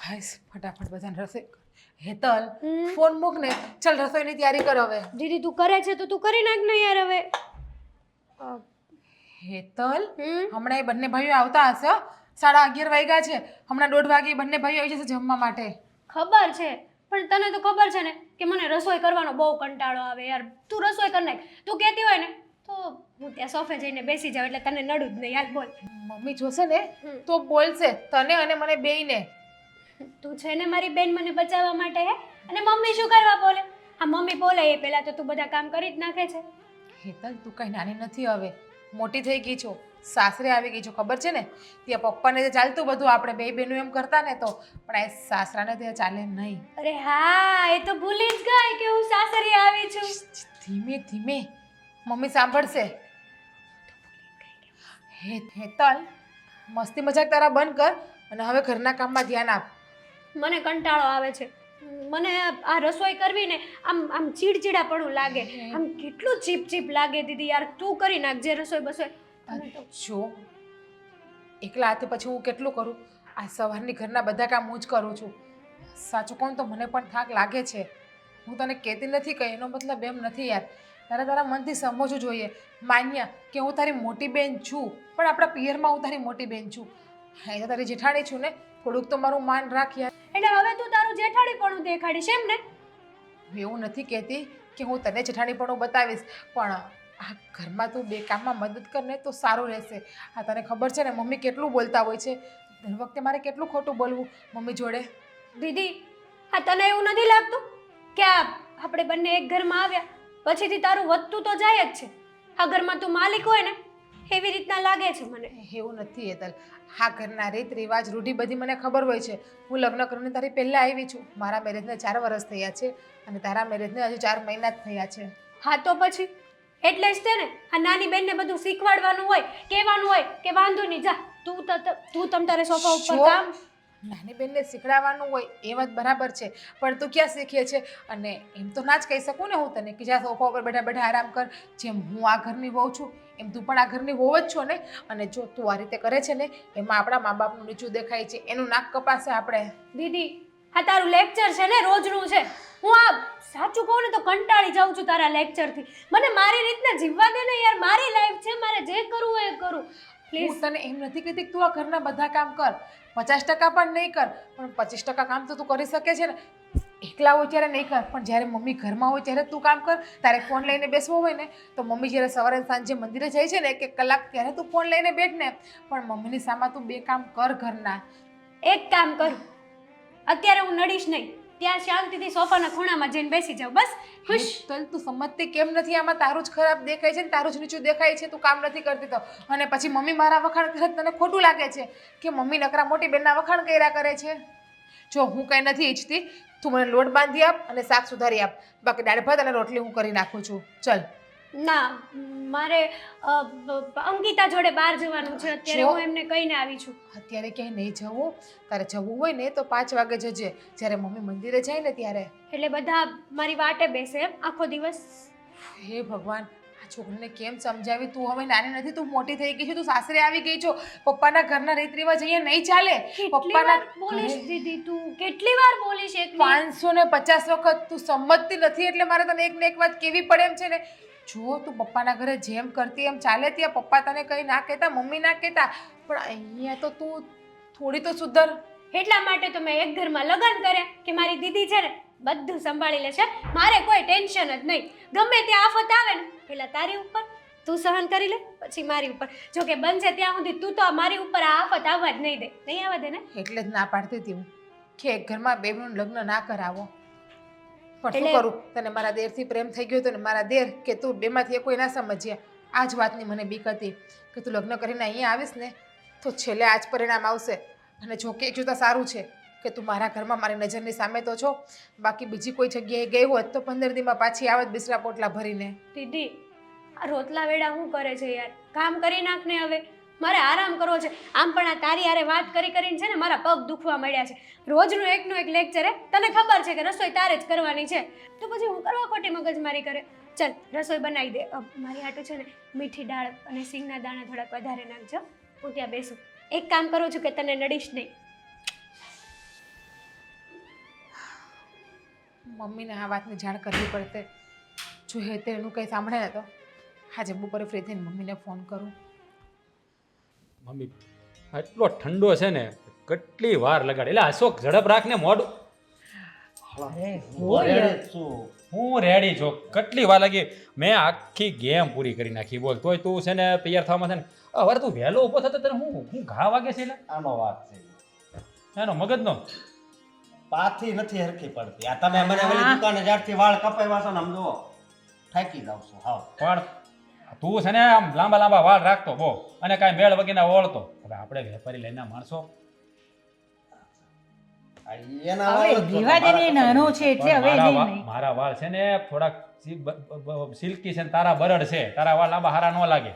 હાઈસ ફટાફટ બધાને રસોઈ હેતલ હમ. ફોન મૂક ને ચાલ રસોઈની તૈયારી કર હવે. દીદી તું કરે છે તો તું કરી નાખ ને યાર હવે. હેતલ હમ હમણાં એ બંને ભાઈઓ આવતા હશે હો. 11:30 વાગ્યા છે. હમણાં 1:30 વાગે બંને ભાઈઓ આવી જશે જમવા માટે. ખબર છે પણ તને તો ખબર છે ને કે મને રસોઈ કરવાનો બહુ કંટાળો આવે યાર. તું રસોઈ કર નાખ. તું કહેતી હોય ને તો હું ત્યાં સોફે જઈને બેસી જાઉં એટલે તને નડું જ નહીં. યાર બોલ. મમ્મી જોશે ને હમ. તો બોલશે તને અને મને બેયને. તું છે ને મારી બેન મને બચાવવા માટે હે અને મમ્મી શું કરવા બોલે? હા મમ્મી બોલે એ પહેલા તો તું બધા કામ કરી જ નાખે છે. હેતલ તું કઈ નાની નથી હવે મોટી થઈ ગઈ છો. સાસરે આવી ગઈ છો ખબર છે ને. ત્યાં પપ્પાને જે ચાલતું બધું આપણે બે બહેનો એમ કરતા ને તો પણ આ સાસરાને ત્યાં ચાલે નહીં. અરે હા એ તો ભૂલી જ ગઈ કે હું સાસરી આવી છું. ધીમે ધીમે મમ્મી સાંભળશે. હેતલ મસ્તી મજાક તારા બંધ કર અને હવે ઘરના કામમાં ધ્યાન આપ. મને કંટાળો આવે છે. મને આ રસોઈ કરવી ને આમ આમ ચીડચીડાપણું લાગે. આમ કેટલું ચીપ ચીપ લાગે દીદી યાર. તું કરી નાખજે રસોઈ બસોઈ. તને તો જો એકલા હાથે પછી હું કેટલું કરું. આ સવારની ઘરના બધા કામ હું જ કરું છું. સાચું કહું તો મને પણ થાક લાગે છે. હું તને કહેતી નથી કહી એનો મતલબ એમ નથી યાર. તારે તારા મનથી સમજવું જોઈએ. માન્ય કે હું તારી મોટી બેન છું પણ આપણા પિયરમાં હું તારી મોટી બેન છું. હા એ તો તારી જેઠાણી છું ને થોડુંક તો મારું માન રાખ યાર. એટલે હવે તું તારું જેઠાડીપણું દેખાડીશ એમ ને? હું એવું નથી કહેતી કે હું તને જેઠાણીપણું બતાવીશ પણ આ ઘરમાં તું બે કામમાં મદદ કર ને તો સારું રહેશે. આ તને ખબર છે ને મમ્મી કેટલું બોલતા હોય છે. દર વખતે મારે કેટલું ખોટું બોલવું મમ્મી જોડે. દીદી હા તને એવું નથી લાગતું કે આપણે બંને એક ઘરમાં આવ્યા પછીથી તારું વધતું તો જાય જ છે. આ ઘરમાં તું માલિક હોય ને એવી રીતના લાગે છે મને. એવું નથી હેતલ. હા ઘરના રીત રિવાજ રૂઢી બધી મને ખબર હોય છે. હું લગ્ન કરીને તારી પહેલાં આવી છું. મારા મેરેજને 4 વર્ષ થયા છે અને તારા મેરેજને હજુ 4 મહિના જ થયા છે. હા તો પછી એટલે જ તે ને આ નાની બેનને બધું શીખવાડવાનું હોય કહેવાનું હોય કે વાંધો નહીં જા તું તમ તારે સોફા ઉપર જો, કામ. નાની બેનને શીખડાવવાનું હોય એ વાત બરાબર છે પણ તું ક્યાં શીખીએ છે. અને એમ તો ના જ કહી શકું ને હું તને કે જ્યાં સોફા ઉપર બેઠા બેઠા આરામ કર. જેમ હું આ ઘરની વહુ છું એમ તું પણ આ ઘરની વહુ જ છો ને. અને જો તું આ રીતે કરે છે ને એમાં આપણા મા બાપનું નીચું દેખાય છે. એનું નાક કપાશે આપણે. દીદી આ તારું લેક્ચર છે ને રોજનું છે. હું આ સાચું કહું ને તો કંટાળી જાઉં છું તારા લેક્ચરથી. મને મારી રીતના જીવવા દે ને યાર. મારી લાઈફ છે મારે જે કરવું હોય એ કરું પ્લીઝ. હું તને એમ નથી કહેતી કે તું આ ઘરના બધા કામ કર. 50% પણ નહીં કર પણ 25% કામ તો તું કરી શકે છે ને. એકલા હોય ત્યારે નહીં કર પણ જ્યારે મમ્મી ઘરમાં હોય ત્યારે તું કામ કર. તારે ફોન લઈને બેસવો હોય ને તો મમ્મી જ્યારે સવારે સાંજે મંદિરે જાય છે ને 1 કલાક ત્યારે તું ફોન લઈને બેઠ ને પણ મમ્મીની સામે તું 2 કામ કર ઘરના. એક કામ કરું અત્યારે હું નડીશ નહીં. ત્યાં શાંતિથી સોફાના ખૂણામાં જઈને બેસી જાઉં બસ ખુશ. હેતલ તું સમજતી કેમ નથી. આમાં તારું જ ખરાબ દેખાય છે ને તારું જ નીચું દેખાય છે. તું કામ નથી કરતી તો અને પછી મમ્મી મારા વખાણ કરે તને ખોટું લાગે છે કે મમ્મી નકરા મોટી બેનના વખાણ કર્યા કરે છે. જો હું કંઈ નથી ઈચ્છતી તું મને લોટ બાંધી આપ અને શાક સુધારી આપ. બાકી દાળ ભાત અને રોટલી હું કરી નાખું છું. ચલ. ના મારે અંકિતા જોડે બહાર જવાનું છે અત્યારે. હું એમને કહીને આવી છું. અત્યારે ક્યાંય નહીં જવું. તારે જવું હોય ને તો 5 વાગે જજે જ્યારે મમ્મી મંદિરે જાય ને ત્યારે. એટલે બધા મારી વાટે બેસે એમ આખો દિવસ. હે ભગવાન આ છોકરીને કેમ સમજાવી. તું હવે નાની નથી તું મોટી થઈ ગઈ છે. તું સાસરે આવી ગઈ છો. પપ્પાના ઘરના રીત રિવાજ અહીંયા નહીં ચાલે. પપ્પાના બોલીશ દીદી તું કેટલી વાર બોલીશ? 550 વખત તું સમજતી નથી એટલે મારે તને એક ને એક વાત કેવી પડે એમ છે ને. જો તું પપ્પાના ઘરે જેમ કરતી એમ ચાલે ત્યાં પપ્પા તને કંઈ ના કહેતા મમ્મી ના કહેતા પણ અહીંયા તો તું થોડી તો સુધર. એટલા માટે તો મેં એક ઘરમાં લગ્ન કર્યા કે મારી દીદી છે ને બધું સંભાળી લેશે. મારે કોઈ ટેન્શન જ નહીં. ગમે ત્યાં આફત આવે ને પહેલા તારી ઉપર તું સહન કરી લે પછી મારી ઉપર. જો કે બનશે ત્યાં સુધી તું તો મારી ઉપર આ આફત આવવા જ નહીં દે. નહીં આવવા દે ને એટલે જ ના પાડતી હતી હું કે એક ઘરમાં બે બહેનનું લગ્ન ના કરાવો. પણ શું કરું તને મારા દેરથી પ્રેમ થઈ ગયો હતો ને મારા દેર કે તું બેમાંથી કોઈ ના સમજ્યા. આ જ વાતની મને બીક હતી કે તું લગ્ન કરીને અહીંયા આવીશ ને તો છેલ્લે આ જ પરિણામ આવશે. અને જો કે એક જોતા સારું છે કે તું મારા ઘરમાં મારી નજરની સામે તો છો. બાકી બીજી કોઈ જગ્યાએ ગઈ હોત તો 15 દીમાં પાછી આવત બિસરા પોટલા ભરીને. દીદી આ રોટલા વેડા શું કરે છે યાર? કામ કરી નાખ ને હવે. મારે આરામ કરવો છે. આમ પણ આ તારી હારે વાત કરી કરીને છે ને મારા પગ દુખવા મળ્યા છે. રોજનું એકનો એક લેક્ચર હે. તને ખબર છે કે રસોઈ તારે જ કરવાની છે તો પછી હું કરવા ખોટી મગજમારી કરે. ચાલ રસોઈ બનાવી દે. મારી હાટું છે ને મીઠી દાળ અને સિંગના દાણા થોડાક વધારે નાખજો. હું ત્યાં બેસું. એક કામ કરું છું કે તને નડીશ નહીં. મમ્મીને આ વાતની જાણ કરવી પડશે. જો હેતે એનું કંઈ સાંભળે ને તો આજે બપોરે ફ્રી થઈને મમ્મીને ફોન કરું. મમ્મી આટલો ઠંડો છે ને કેટલી વાર લગાડે એટલે અશોક ઝડપ રાખને મોઢું. હું રેડી છું. કેટલી વાર લાગી મેં આખી ગેમ પૂરી કરી નાખી બોલ તોય તું છે ને તૈયાર થવામાં છે ને હવે તું વહેલો ઊભો થતો તને હું ઘા વાગે છે એટલે આનો વાત છે એનો મગજનો પાથી નથી હરખી પડતી આ તમે મને ઓલી દુકાને જ્યારથી વાળ કપાવ્યા છો ને આમ જુઓ થાકી જાવ છો હાવ પણ તું છે ને આમ લાંબા લાંબા વાળ રાખતો બહુ અને કાંઈ મેળ વગેરે ઓળતો. હવે આપણે વેપારી લઈને માણસો એના હવે વાળ જ વિવાહ મારા એને નાનો છે એટલે હવે મારા નહીં વા- નહીં. મારા વાળ છે ને થોડાક સિલ્કી છે ને તારા બરડ છે. તારા વાળ લાંબા હારા ન લાગે.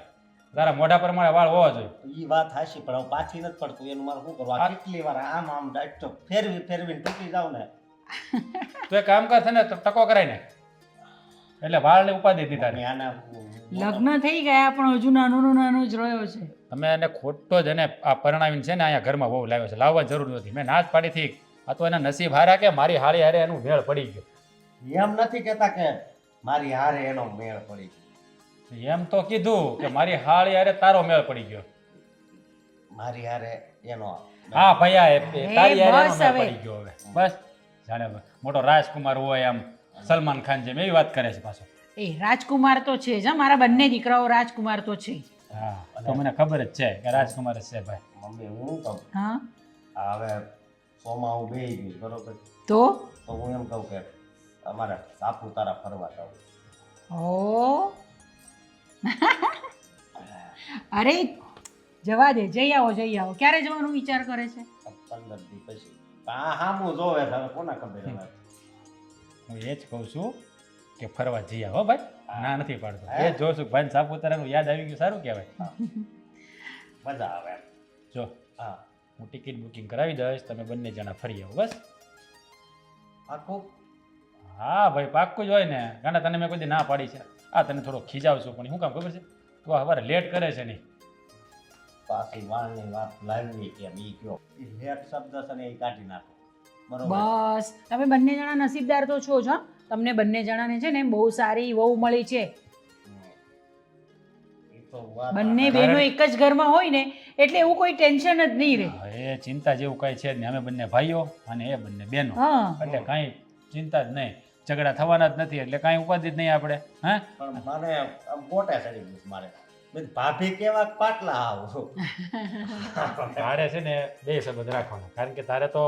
તારા મોઢા પ્રમાણે વાળ હોવા જોઈએ. ઈ વાત હાશી પણ હવે પાછી નથી પડતું એનું મારે શું કરવું આ કેટલી વાર આમ આમ ડાયરેક્ટ ફેરવીને તૂટી જાવ ને તો એક કામ કર છે ને ટકો કરાય ને એટલે વાળને ઉપાધિ દીધા મમ્મી આના લગ્ન થઈ ગયા પણ હજુ નાનું જ રહ્યો છે. તમે એને ખોટો જ એને આ પરણાવીને છે ને અહીંયા ઘરમાં બહુ લાવ્યો છે. લાવવાની જરૂર નથી. મેં ના જ પાડી હતી આ તો એના નસીબ હારા કે મારી હારી હારે એનું મેળ પડી ગયો. એમ નથી કહેતા કે મારી હારે એનો મેળ પડી ગયો એમ તો કીધું કે મારી હાળી હારે તારો મેળ પડી ગયો. મારી હારે એનો હા ભૈયા તારી હારે એનો બસ મેળ હવે. પડી ગયો હવે બસ જાણે મોટો રાજકુમાર હોય આમ સલમાન ખાન જેમ એવી વાત કરે છે પાછો. એ રાજકુમાર તો છે જ હા, મારા બંને દીકરાઓ રાજકુમાર તો છે જ. હા તો મને ખબર જ છે કે રાજકુમાર જ છે ભાઈ. મમ્મી હું કહું હા આ હવે સોમાં હું બેહી ગયું બરોબર તો તો હું એમ કહું કે અમારે સાપુતારા ફરવા જવું ઓ અરે જવા દે જઈ આવો ક્યારે જવાનો વિચાર કરે છે? 15 દી પછી આ હામું જોવે છે, હવે કોના ખબર હવે હું એ જ કહું છું કે ફરવા જઈ આવો ભાઈ ના નથી પાડતો. એ જ જોઉં છું ભાઈ સાપુતારાનું યાદ આવી ગયું સારું કહેવાય. મજા આવે એમ. જો હા હું ટિકિટ બુકિંગ કરાવી દઈશ તમે બંને જણા ફરી આવો બસ. આખું હા ભાઈ પાક્કું જ હોય ને કારણ તને મેં કોઈ દી ના પાડી છે. આ તને થોડો ખીજાવ છું પણ શું કામ ખબર છે તું આ સવારે લેટ કરે છે નહીં. પાછી વાળની વાત લાવવી કેમ ઈ કયો ઈ લેટ શબ્દ છે ને એ કાઢી નાખો બરોબર બસ તમે બંને જણા નસીબદાર તો છો જ હા. તમને બંને જણાને છે ને બહુ સારી વહુ મળી છે. ઈ તો વાત બંને બહેનો એક જ ઘરમાં હોય ને એટલે એવું કોઈ ટેન્શન જ નહીં રહે. એ ચિંતા જેવું કઈ છે જ નહીં. અમે બંને ભાઈઓ અને એ બંને બહેનો હા એટલે કાંઈ ચિંતા જ નહીં. ઝઘડા થવાના જ નથી એટલે કાંઈ ઉપાધિ જ નહીં આપણે. હા પણ મને આમ ગોટે ચડી ગયું છે મારે મેં ભાભી કેવા પાટલા આવો તારે છે ને બે સંબંધ રાખવાના કારણ કે તારે તો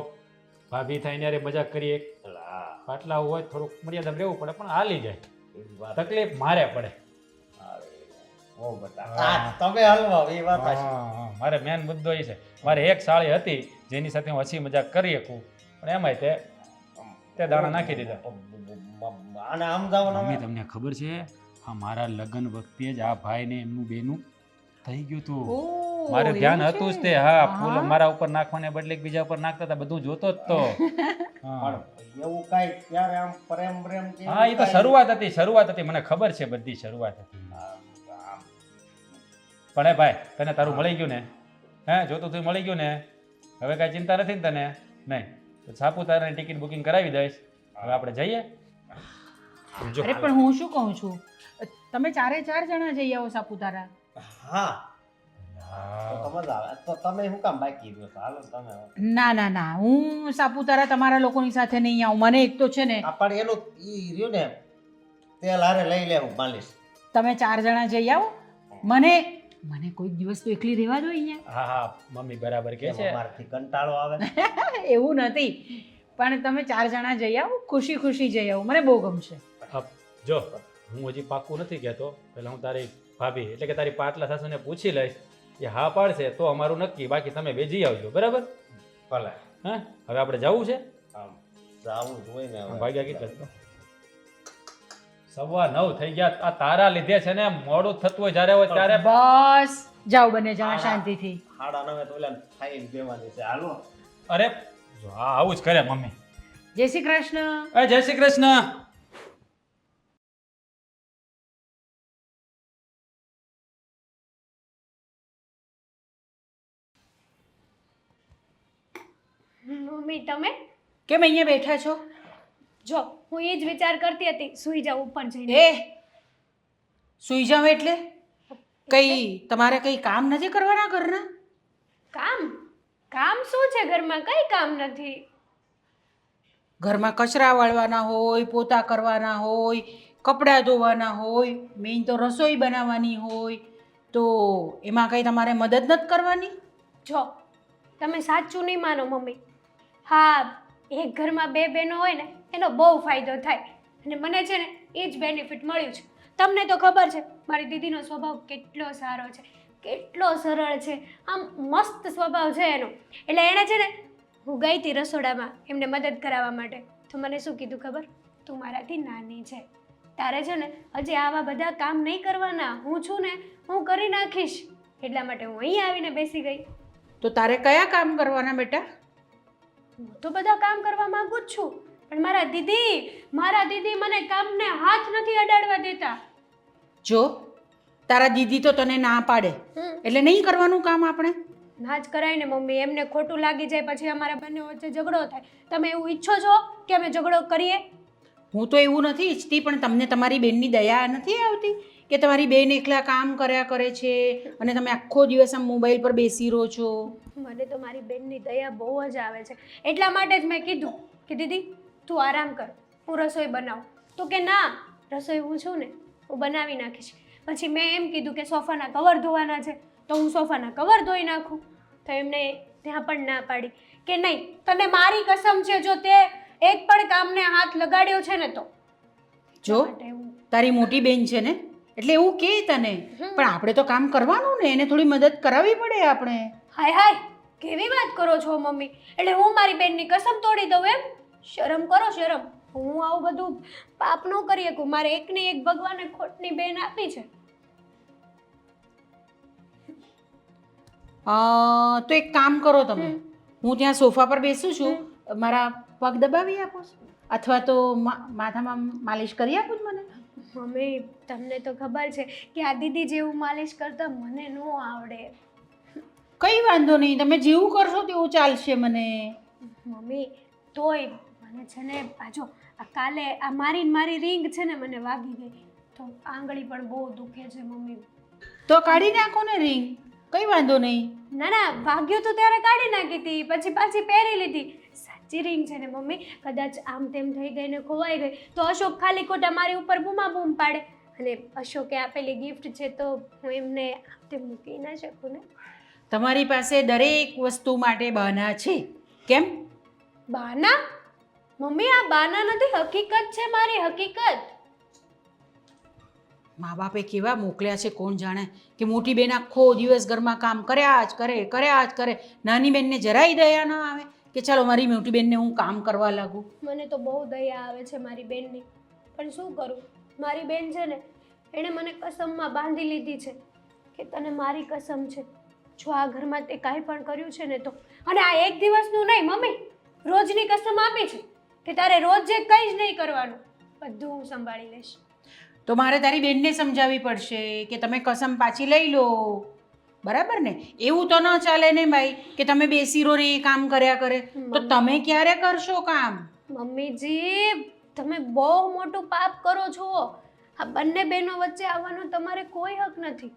ભાભી થઈને યારે મજાક કરીએ પાટલા હોય થોડુંક મર્યાદા રહેવું પડે પણ હાલી જાય. તકલીફ મારે પડે. ઓ બટા તમે હલવા એ વાત હશે હા, મારે મેન મુદ્દો એ છે મારે એક સાળી હતી જેની સાથે હું હસી મજાક કરી શકું પણ એમાંય તે દાણા નાખી દીધા. અને આમ જવાનું મમ્મી તમને ખબર છે આ મારા લગ્ન વખતે જ આ ભાઈને એમનું બેનું થઈ ગયું હતું. ઓહ, મારે ધ્યાન એવું હતું જ છે? તે હા ફૂલ હા. મારા ઉપર નાખવાને બદલે બીજા ઉપર નાખતા હતા બધું જોતો જ તો. હા. પણ એવું કાંઈ ત્યારે આમ પ્રેમ પ્રેમ કે હા એ તો શરૂઆત હતી મને ખબર છે બધી શરૂઆત હતી. પણ એ ભાઈ તને તારું મળી ગયું ને હે જોતું તું મળી ગયું ને હવે કાંઈ ચિંતા નથી ને તને નહીં તો સાપુતારાની ટિકિટ બુકિંગ કરાવી દઈશ. હવે આપણે જઈએ. જો અરે પણ હું શું કહું છું તમે 4 જણા જઈ આવો સાપુતારા. હા હા. તો મજા આવે તો તમે શું કામ બાકી રહ્યો છો હાલો તમે ના હું સાપુતારા તમારા લોકોની સાથે નહીં આવું. મને એક તો છે ને આ પણ એનું ઈ રહ્યું ને તેલ હારે લઈ લેવું માલિશ તમે 4 જણા જઈ આવો. મને કોઈ દિવસ તો એકલી રહેવા દો અહીંયા. હા મમ્મી બરાબર કે છે. મારથી કંટાળો આવે એવું નથી પણ તમે 4 જણા જઈ આવો ખુશી જઈ આવો મને બહુ ગમશે. જો હું હજી પાક્કું નથી કહેતો પહેલાં હું તારી ભાભી એટલે કે તારી પાટલા સાસુને પૂછી લઈશ એ હા પાડશે તો અમારું નક્કી બાકી તમે બે જઈ આવજો બરાબર. ભલે હા હવે આપણે જવું છે. આમ જાવું જોઈએ ને હવે. વાગ્યા કેટલા 9:15 થઈ ગયા. આ તારા લીધે છે ને મોડું થતું હોય જ્યારે હોય ત્યારે બસ જાઓ બંને જણા શાંતિથી. 9:30 તો ઓલા ખાઈને બેવાની છે હાલો અરે જો આ આવું જ કરે મમ્મી. જય શ્રી કૃષ્ણ. જય શ્રી કૃષ્ણ. મમ્મી તમે કેમ અહીંયા બેઠા છો? જો હું એ જ વિચાર કરતી હતી સૂઈ જાઉં ઉપર જઈને. એ સૂઈ જાવ એટલે કઈ તમારે કઈ કામ નથી કરવાના ઘરના? કામ કામ શું છે ઘરમાં? કઈ કામ નથી. ઘરમાં કચરા વાળવાના હોય, પોતા કરવાના હોય, કપડાં ધોવાના હોય, મેઇન તો રસોઈ બનાવવાની હોય, તો એમાં કંઈ તમારે મદદ નથી કરવાની? જો તમે સાચું નહીં માનો મમ્મી, હા એક ઘરમાં બે બહેનો હોય ને એનો બહુ ફાયદો થાય અને મને છે ને એ જ બેનિફિટ મળ્યું છે. તમને તો ખબર છે મારી દીદીનો સ્વભાવ કેટલો સારો છે, કેટલો સરળ છે, આમ મસ્ત સ્વભાવ છે એનો. એટલે એણે છે ને હું ગઈ હતી રસોડામાં એમને મદદ કરાવવા માટે, તો મને શું કીધું ખબર? તું મારાથી નાની છે, તારે છે ને હજી આવા બધા કામ નહીં કરવાના, હું છું ને હું કરી નાખીશ. એટલા માટે હું અહીં આવીને બેસી ગઈ. તો તારે કયા કામ કરવાના બેટા? હું તો બધા કામ કરવા માંગુ જ છું, પણ મારા દીદી મને કામને હાથ નથી અડાડવા દેતા. જો તારા દીદી તો તને ના પાડે એટલે નહીં કરવાનું કામ આપણે? ના જ કરાય ને મમ્મી, એમને ખોટું લાગી જાય પછી અમારા બંને વચ્ચે ઝઘડો થાય. તમે એવું ઈચ્છો છો કે અમે ઝઘડો કરીએ? હું તો એવું નથી ઈચ્છતી, પણ તમને તમારી બેનની દયા નથી આવતી કે તમારી બેન એકલા કામ કર્યા કરે છે અને તમે આખો દિવસ આમ મોબાઈલ પર બેસી રહો છો? મને તો મારી બેનની દયા બહુ જ આવે છે. એટલા માટે જ મેં કીધું કે દીદી તું આરામ કર, હું રસોઈ બનાવું. તો કે ના, રસોઈ હું છું ને હું બનાવી નાખીશ. પછી મેં એમ કીધું કે સોફાના કવર ધોવાના છે તો હું સોફાના કવર ધોઈ નાખું. તો એમને ત્યાં પણ ના પાડી કે નહીં, તને મારી કસમ છે જો તે એક પણ કામને હાથ લગાડ્યો છે ને તો. જો તારી મોટી બેન છે ને એટલે એવું કે તને, પણ આપણે તો કામ કરવાનું ને, એને થોડી મદદ કરાવવી પડે આપણે. હાય હાય, કેવી વાત કરો છો મમ્મી? એટલે હું મારી બેનની કસમ તોડી દઉં એમ? શરમ કરો શરમ. હું આવું બધું પાપ ન કરી શકું. મારે એકની એક ભગવાને ખોટની બેન આપી છે. તો એક કામ કરો તમે, હું ત્યાં સોફા પર બેસું છું, મારા પગ દબાવી આપો અથવા તો માથામાં માલિશ કરી આપો મને. મમ્મી તમને તો ખબર છે કે આ દીદી જેવું માલિશ કરતા મને ન આવડે. કઈ વાંધો નહીં, તમે જેવું કરશો તેવું ચાલશે મને. મમ્મી તોય મને છે ને પાછો આ કાલે આ મારી રીંગ છે ને મને વાગી ગઈ તો આંગળી પણ બહુ દુખે છે મમ્મી. તો કાઢી નાખો ને રીંગ, કઈ વાંધો નહીં. ના વાગ્યું તો ત્યારે કાઢી નાખી હતી, પછી પાછી પહેરી લીધી. સાચી રીંગ છે ને મમ્મી, કદાચ આમ તેમ થઈ ગઈ ને ખોવાઈ ગઈ તો અશોક ખાલી ખોટા મારી ઉપર બૂમા બૂમ પાડે, અને અશોકે આપેલી ગિફ્ટ છે તો હું એમને આમ તેમ મૂકી ના શકું ને. તમારી પાસે દરેક વસ્તુ માટે બહાના છે કેમ? બાના? મમ્મી આ બાના નથી, હકીકત છે મારી, હકીકત. મા બાપે કેવા મોકલ્યા છે કોણ જાણે, કે મોટી બેન આખો દિવસ ઘરમાં કામ કર્યા જ કરે, નાની બેનને જરાય દયા ન આવે કે ચાલો મારી મોટી બેનને હું કામ કરવા લાગું. મને તો બહુ દયા આવે છે મારી બેનની, પણ શું કરું? મારી બેન છે ને એણે મને કસમમાં બાંધી લીધી છે કે તને મારી કસમ છે જો આ ઘરમાં તે કાંઈ પણ કર્યું છે ને તો, અને આ એક દિવસનું નહીં મમ્મી, રોજની કસમ આપી છે કે તારે રોજ જે કંઈ જ નહીં કરવાનું, બધું હું સંભાળી લઈશ. તો મારે તારી બેનને સમજાવવી પડશે કે તમે કસમ પાછી લઈ લો, બરાબર ને? એવું તો ન ચાલે ને ભાઈ કે તમે બેસી રહો ને એ કામ કર્યા કરે, તો તમે ક્યારે કરશો કામ? મમ્મીજી તમે બહુ મોટું પાપ કરો છો. આ બંને બહેનો વચ્ચે આવવાનો તમારે કોઈ હક નથી.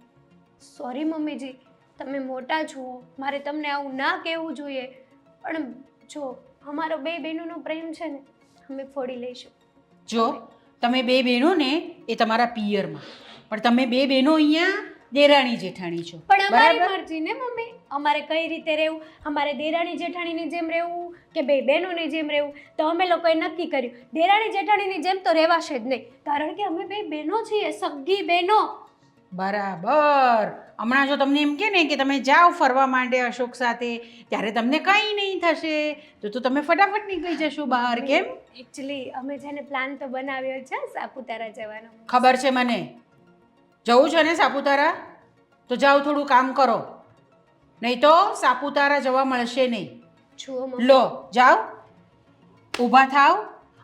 સોરી મમ્મીજી, તમે મોટા છો, મારે તમને આવું ના કહેવું જોઈએ, પણ જો અમારો બે બહેનોનો પ્રેમ છે ને અમે ફોડી લઈશું. જો તમે બે બહેનો ને એ તમારા પિયરમાં, પણ તમે બે બહેનો અહીંયા દેરાણી જેઠાણી છો, પણ અમારી મરજી ને મમ્મી, અમારે કઈ રીતે રહેવું, અમારે દેરાણી જેઠાણીની જેમ રહેવું કે બે બહેનોની જેમ રહેવું, તો અમે લોકોએ નક્કી કર્યું દેરાણી જેઠાણીની જેમ તો રહેવાશે જ નહીં, કારણ કે અમે બે બહેનો છીએ, સગી બહેનો. બરાબર. હમણાં જો તમને એમ કે ને કે તમે જાઓ ફરવા માટે અશોક સાથે, ત્યારે તમને કંઈ નહીં થશે, તો તમે ફટાફટ નીકળી જશો બહાર. કેમ? એકચ્યુઅલી અમે છે ને પ્લાન તો બનાવ્યો છે સાપુતારા જવાનો. ખબર છે મને, જવું છે ને સાપુતારા? તો જાઓ થોડું કામ કરો, નહીં તો સાપુતારા જવા મળશે નહીં. જુઓ મમ્મી, લો જાઓ, ઊભા થાવ.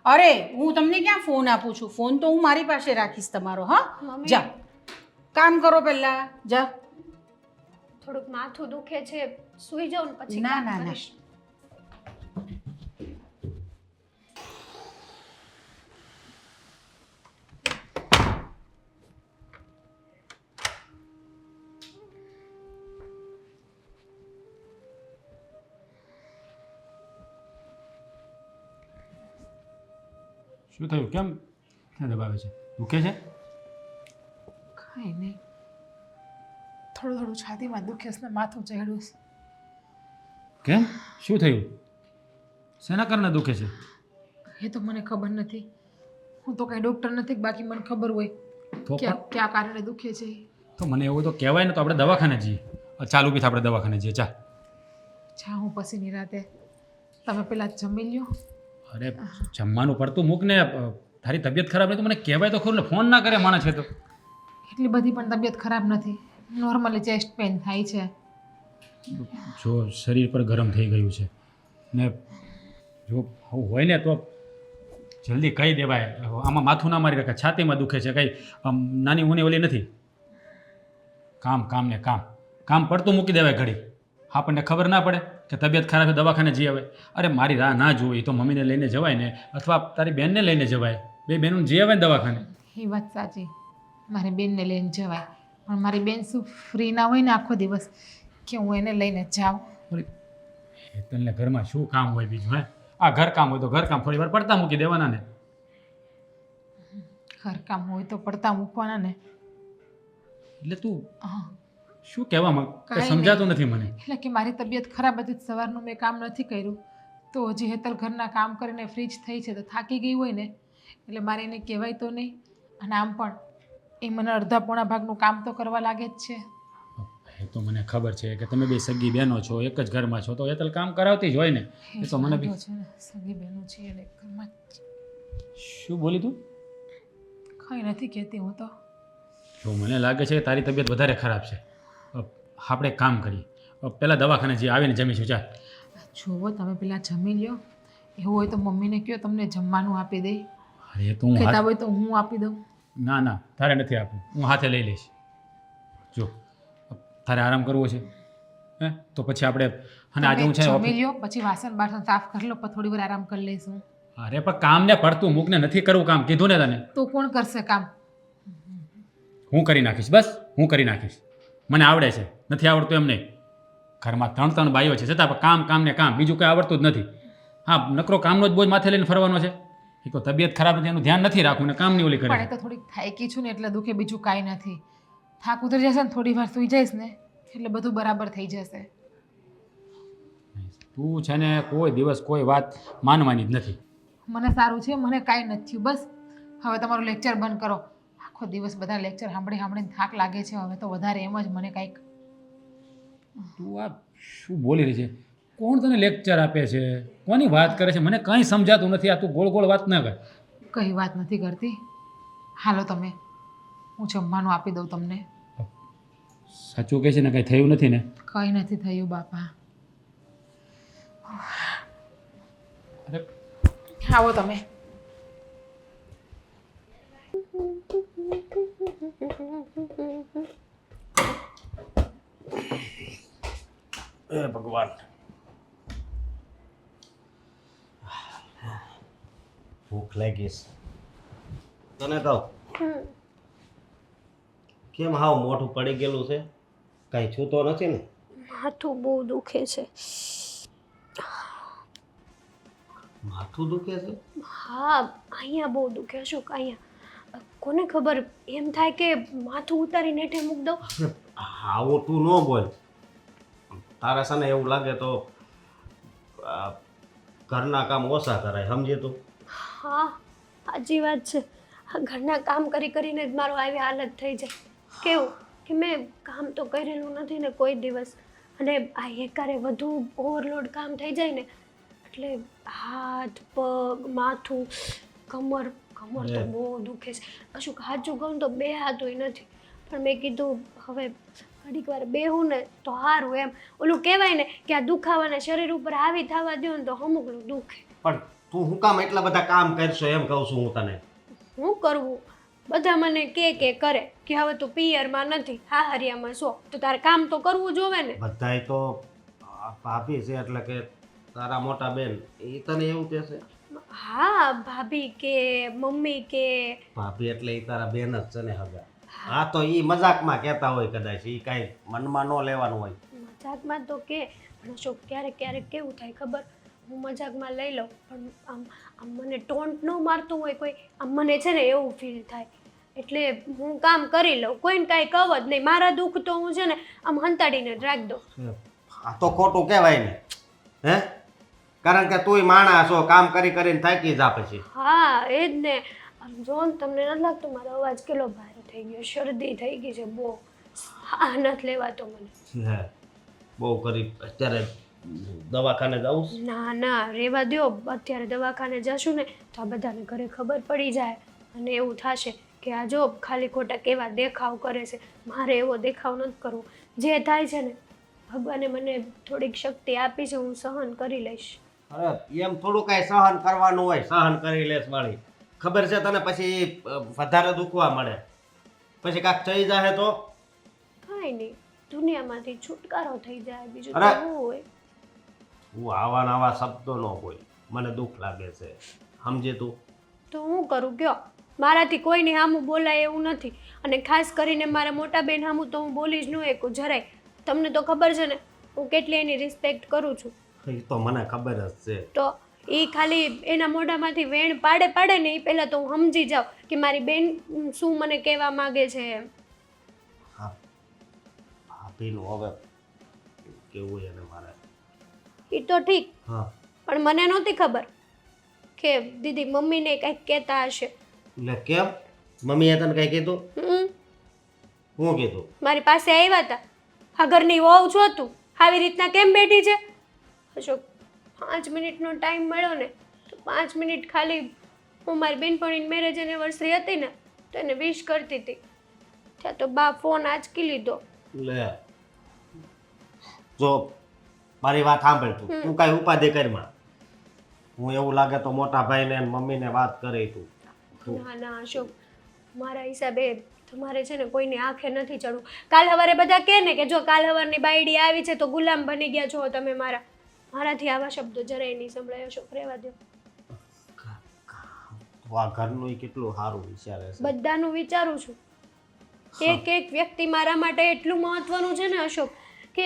અરે હું તમને ક્યાં ફોન આપું છું, ફોન તો હું મારી પાસે રાખીશ તમારો. હા મમ્મી. જા કામ કરો પહેલા, જા. થોડુંક માથું દુખે છે, સૂઈ જાઉં ને પછી ના, કામ ના, ના. કરીશ. શું થયું? કેમ ક્યાં દબાવે છે? દુખે છે? કાંઈ નહીં, થોડું થોડું છાતીમાં દુખે છે ને માથું ચડ્યું છે. કેમ? શું થયું? શેના કારણે દુખે છે? એ તો મને ખબર નથી. હું તો કાંઈ ડૉક્ટર નથી કે બાકી મને ખબર હોય તો કે કયા કારણે દુખે છે. તો મને એવું તો કહેવાય ને, તો આપણે દવાખાને જઈએ. ચાલુ બી આપણે દવાખાને જઈએ. ચાલ. જા હું પછી નિરાતે. તમે પેલા જમી લ્યો. અરે જમવાનું પડતું મૂક ને. તારી તબિયત ખરાબ નહીં તો મને કહેવાય તો ખરું ને. ફોન ના કરે માણસ છે તો. એટલી બધી પણ તબિયત ખરાબ નથી. નોર્મલી ચેસ્ટ પેઇન થાય છે. જો શરીર પર ગરમ થઈ ગયું છે ને, જો આવું હોય ને તો જલ્દી કહી દેવાય. આમાં માથું ના મારી રાખે, છાતીમાં દુખે છે, કંઈ નાની ઊની ઓલી નથી. કામ ને કામ પડતું મૂકી દેવાય ઘડી. આપણને ખબર ના પડે કે તબિયત ખરાબ છે, દવાખાને જઈ આવે. અરે મારી રાહ ના જોઈ તો મમ્મીને લઈને જવાય ને, અથવા તારી બેનને લઈને જવાય. બે બહેનોને જઈ આવે ને દવાખાને. એ વાત સાચી, મારી બેનને લઈને જવાય, પણ મારી બેન શું ફ્રી ના હોય ને આખો દિવસ કે હું એને લઈને જાઉં. હેતલને ઘરમાં શું કામ હોય બીજું? હે, આ ઘર કામ હોય તો ઘર કામ થોડી વાર પડતા મૂકી દેવાના ને. ઘરકામ હોય તો પડતા મૂકવાના ને. એટલે તું હા, શું કહેવા માંગ? કાંઈ સમજાતું નથી મને. એટલે કે મારી તબિયત ખરાબ હતી, સવારનું મેં કામ નથી કર્યું તો હજી હેતલ ઘરના કામ કરીને ફ્રી જ થઈ છે તો થાકી ગઈ હોય ને એટલે મારે એને કહેવાય તો નહીં. અને આમ પણ એ મને અડધા પોણા ભાગનું કામ તો કરવા લાગે જ છે. એ તો મને ખબર છે કે તમે બે સગી બહેનો છો, એક જ ઘરમાં છો, તો હેતલ કામ કરાવતી જ હોય ને. એ તો મને બી. છે ને, સગી બહેનો છે એટલે ઘરમાં શું બોલી તું? કંઈ નથી કહેતી હું તો. જો મને લાગે છે કે તારી તબિયત વધારે ખરાબ છે. આપણે એક કામ કરીએ, પહેલાં દવાખાને જે આવીને જમીશું. ચાલ. જુઓ તમે પેલા જમી લ્યો. એવું હોય તો મમ્મીને કહો તમને જમવાનું આપી દે. અરે તો હું કહેતા હોય તો હું આપી દઉં. ના તારે નથી આપવું, હું હાથે લઈ લઈશ. જો તારે આરામ કરવો છે હે તો પછી આપણે અને આજે હું છે જમી લ્યો પછી વાસણ બાસણ સાફ કરી લો પછી થોડી વાર આરામ કરી લઈશું. અરે પણ કામ ને પડતું મૂક ને, નથી કરવું કામ, કીધું ને તને. તો કોણ કરશે કામ? હું કરી નાખીશ, બસ હું કરી નાખીશ. મને આવડે છે, નથી આવડતું એમ નહીં. ઘરમાં 3 બાઈઓ છે છતાં પણ કામ ને કામ, બીજું કંઈ આવડતું જ નથી. હા, નકરો કામનો જ બોજ માથે લઈને ફરવાનો છે. એ તો તબિયત ખરાબ નથી એનું ધ્યાન નથી રાખવું ને કામની ઓલી કરે. પણ એ તો થોડીક થાકી છું ને એટલે દુખે, બીજું કાંઈ નથી. થાક ઉતરી જશે ને થોડી વાર સૂઈ જઈશ ને એટલે બધું બરાબર થઈ જશે. તું છે ને કોઈ દિવસ કોઈ વાત માનવાની જ નથી. મને સારું છે, મને કાંઈ નથી થયું. બસ હવે તમારું લેક્ચર બંધ કરો. આખો દિવસ બધા લેક્ચર સાંભળીને થાક લાગે છે. હવે તો વધારે એમ જ મને કાંઈક. તું આ શું બોલી રહી છે? કોણ તને લેક્ચર આપે છે? કોની વાત કરે છે? મને કંઈ સમજાતું નથી. આ તું ગોળ વાત ના કર. કઈ વાત નથી કરતી. હાલો તમે, હું જમવાનું આપી દઉં તમને. સાચું કહે છે ને, કંઈ થયું નથી ને? કંઈ નથી થયું બાપા. અરે આવો તમે. એ ભગવાન, ભૂખ લાગી છે. તને કહું કેમ હાવ મોઢું પડી ગયેલું છે? કાંઈ છૂતો નથી ને? માથું બહુ દુખે છે. માથું દુખે છે? હા, અહીંયા બહુ દુખે. શું અહીંયા કોને ખબર, એમ થાય કે માથું ઉતારીને હેઠે મૂક દઉં. આવું તું ન બોલ. તારે છે ને એવું લાગે તો ઘરના કામ ઓછા કરાય, સમજે તું? હા, સાચી વાત છે. આ ઘરના કામ કરીને જ મારો આવી હાલત થઈ જાય. કેવું કે મેં કામ તો કરેલું નથી ને કોઈ દિવસ, અને આ એકારે વધુ ઓવરલોડ કામ થઈ જાય ને એટલે હાથ પગ માથું કમર તો બહુ દુખે છે. શું સાચું કહું તો બે હાથુંય નથી. પણ મેં કીધું હવે ઘડીક વાર બેહું ને તો સારું. એમ ઓલું કહેવાય ને કે આ દુખાવાના શરીર ઉપર હાવી થવા દો ને તો અમુકનું દુખે. પણ તું શું કામ એટલા બધા કામ કરશો એમ કહું છું હું તને. શું કરવું? બધા મને કે કરે કે હવે તું પિયરમાં નથી, હાહરિયામાં છો તો તારે કામ તો કરવું જોવે ને. બધાય તો ભાભી છે એટલે કે તારા મોટા બેન, એ તને એવું કહે છે? હા, ભાભી કે મમ્મી કે. ભાભી એટલે એ તારા બેન જ છે ને હગા. હા તો એ મજાકમાં કહેતા હોય કદાચ, એ કાંઈ મનમાં ન લેવાનું હોય. મજાકમાં તો કે પણ અશોક ક્યારેક કેવું થાય ખબર, હું મજાકમાં લઈ લઉં પણ આમ આમ મને ટોન્ટ ન મારતું હોય કોઈ, આમ મને છે ને એવું ફીલ થાય. એટલે હું કામ કરી લઉં, કોઈને કાંઈ કહું જ નહીં. મારા દુઃખ તો હું છે ને આમ હંતાડીને જ રાખી દઉં. આ તો ખોટું કહેવાય ને, હે? કારણ કે તુંય માણસ છો, કામ કરી કરીને થાકી જા પછી. હા એ જ ને. આમ જો ને તમને નથી લાગતું મારો અવાજ કેટલો ભારે થઈ ગયો, શરદી થઈ ગઈ છે બહુ, હા નથી લેવાતો મને. હે બહુ કરી અત્યારે દવાખાને જાઉં છે? ના ના રેવા દ્યો, અત્યારે દવાખાને જશું ને તો આ બધાને ઘરે ખબર પડી જાય અને એવું થશે કે આ જો ખાલી ખોટા કેવા દેખાવ કરે છે. મારે એવો દેખાવ નથી કરવો. જે થાય છે ને ભગવાને મને થોડીક શક્તિ આપી છે, હું સહન કરી લઈશ. અરે એમ થોડું કાંઈ સહન કરવાનું હોય, સહન કરી લેશ વાળી. ખબર છે તને પછી વધારે દુખવા મળે, પછી કાંઈક થઈ જાય તો? કાંઈ નહીં, દુનિયામાંથી છુટકારો થઈ જાય, બીજું અરે! તો શું હોય. હું આવા નવા શબ્દો ન બોલ, મને દુઃખ લાગે છે, સમજે તું? તો હું કરું કયો? મારાથી કોઈની સામું બોલાય એવું નથી, અને ખાસ કરીને મારા મોટા બેન સામું તો હું બોલી જ ન શકું જરાય. તમને તો ખબર છે ને હું કેટલી એની રિસ્પેક્ટ કરું છું. એ તો મને ખબર જ છે. તો એ ખાલી એના મોઢામાંથી વેણ પાડે ને એ પહેલાં તો હું સમજી જાઉં કે મારી બેન શું મને કહેવા માગે છે એમ. હા, ભાભીનું હવે કેવું એને મારે. એ તો ઠીક, હા, પણ મને નહોતી ખબર કે દીદી મમ્મીને કંઈક કહેતા હશે. એટલે કેમ? મમ્મીએ તને કઈ કીધું? હમ હું કીધું? મારી પાસે આવ્યા હતા, આ ઘરની વહુ છો તું, આવી રીતના કેમ બેઠી છે? અશોક 5 મિનિટનો ટાઈમ મળ્યો ને તો 5 મિનિટ ખાલી હું મારી બેનપણીની મેરેજ એનિવર્સરી હતી ને તો એને વિશ કરતી હતી. ત્યાં તો બા ફોન આંચકી લીધો. લે જો મારી વાત સાંભળ તું કાંઈ ઉપાધિ કરમાં. હું એવું લાગે તો મોટા ભાઈને અને મમ્મીને વાત કરી તું. ના ના અશોક, મારા હિસાબે તમારે છે ને કોઈની આંખે નથી ચડવું. કાલ સવારે બધા કહે ને કે જો કાલ સવારની બાયડી આવી છે તો ગુલામ બની ગયા છો તમે મારા. મારાથી આવા શબ્દો જરાય નહીં સંભળાય અશોક, રહેવા દો. આ ઘરનું કેટલું સારું વિચારે છે. બધાનું વિચારું છું. એક એક વ્યક્તિ મારા માટે એટલું મહત્વનું છે ને અશોક કે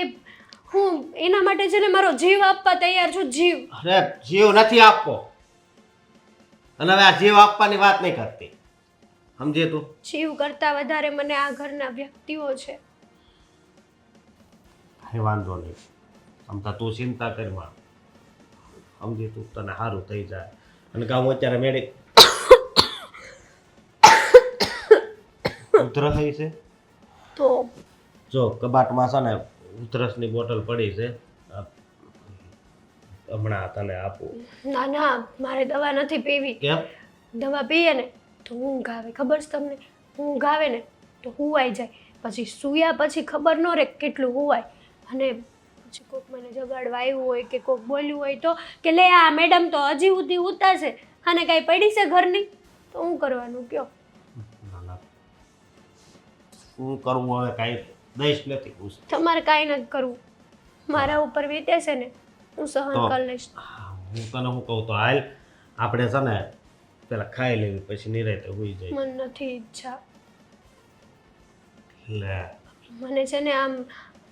હું એના માટે છે ને મારો જીવ આપવા તૈયાર છું. જીવ. અરે જીવ નથી આપવો, અને હવે આ જીવ આપવાની વાત નહીં કરતી, સમજે તું? જીવ કરતાં વધારે મને આ ઘરના વ્યક્તિઓ છે. એ વાંધો નહીં, સમતા તું ચિંતા કરમાં, સમજી તું, તને સારું થઈ જાય. અને કાં હું અત્યારે મેળી ઉધરસ છે તો જો કબાટમાં છે ને ઉધરસની બોટલ પડી છે, હમણાં તને આપું. ના ના મારે દવા નથી પીવી. કેમ? દવા પીએ ને તો ઊંઘ આવે, ખબર છે તમને? ઊંઘ આવે ને તો હુવાઈ જાય, પછી સૂયા પછી ખબર ન રહે કેટલું હુવાય. અને પછી કોઈક મને જગાડવા આવ્યું હોય કે કોઈક બોલ્યું હોય તો કે લે આ મેડમ તો હજી સુધી ઉતા છે, આને કાંઈ પડી છે ઘરની, તો હું કરવાનું કયો? ના ના, શું કરવું હવે? કાંઈ દઈશ નથી પૂછ. તમારે કાંઈ નથી કરવું, મારા ઉપર વીતે છે ને હું સહન તો કરી લઈશ. હું તને શું કહું તો હાલ આપણે છે ને પેલા ખાઈ લેવી, પછી નિરાંતે હોઈ જાય. મને નથી ઈચ્છા. લે મને છે ને આમ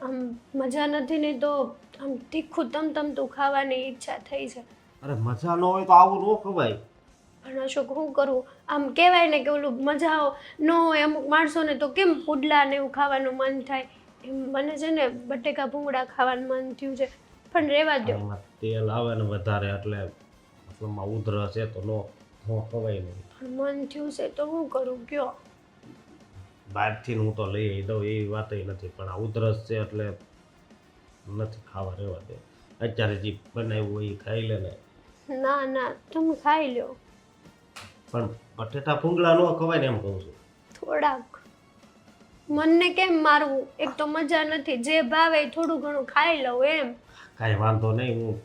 આમ મજા નથી ને તો આમ તીખું તમતમતું ખાવાની ઈચ્છા થઈ છે. અરે મજા ન હોય તો આવું ન ખવાય. પણ અશોક શું કરવું? આમ કહેવાય ને કે ઓલું મજા ન હોય અમુક માણસોને તો કેમ પુડલા ને એવું ખાવાનું મન થાય, એમ મને છે ને બટેકા ભૂંગળા ખાવાનું મન થયું છે, પણ રહેવા દો. એમાં તેલ આવે ને વધારે એટલે મતલબમાં ઉધરસ છે તો નો ખવાય નહીં. પણ મન થયું છે તો શું કરું કયો? બહારથી હું તો લઈ આવી દઉં એવી વાત નથી, પણ આ ઉધરસ છે એટલે નથી ખાવા, રહેવા દે. અત્યારે જે બનાવ્યું હોય એ ખાઈ લે ને. ના ના તમે ખાઈ લો. પણ બટેટા ભૂંગળા ન ખવાય ને એમ કહું છું. થોડાક. મનને કેમ મારવું? એક તો મજા નથી, જે ભાવે એ થોડું ઘણું ખાઈ લઉં એમ. કાંઈ વાંધો નહીં, હું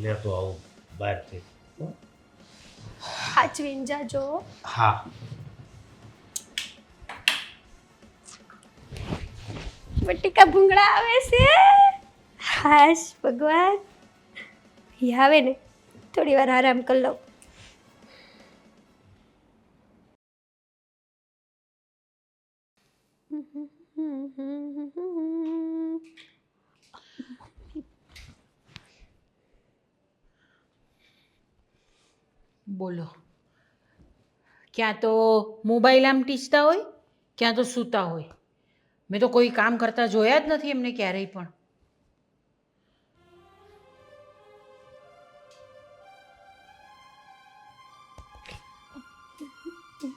લેતો આવું બહારથી. સાચવીને જાજો. હા. બટેકા ભૂંગળા આવે છે. હાશ ભગવાન, એ આવે ને થોડી વાર આરામ કરી લઉં. બોલો, ક્યાં તો મોબાઈલ આમ ટીચતા હોય, ક્યાં તો સૂતા હોય. મેં તો કોઈ કામ કરતા જોયા જ નથી એમને ક્યારેય પણ.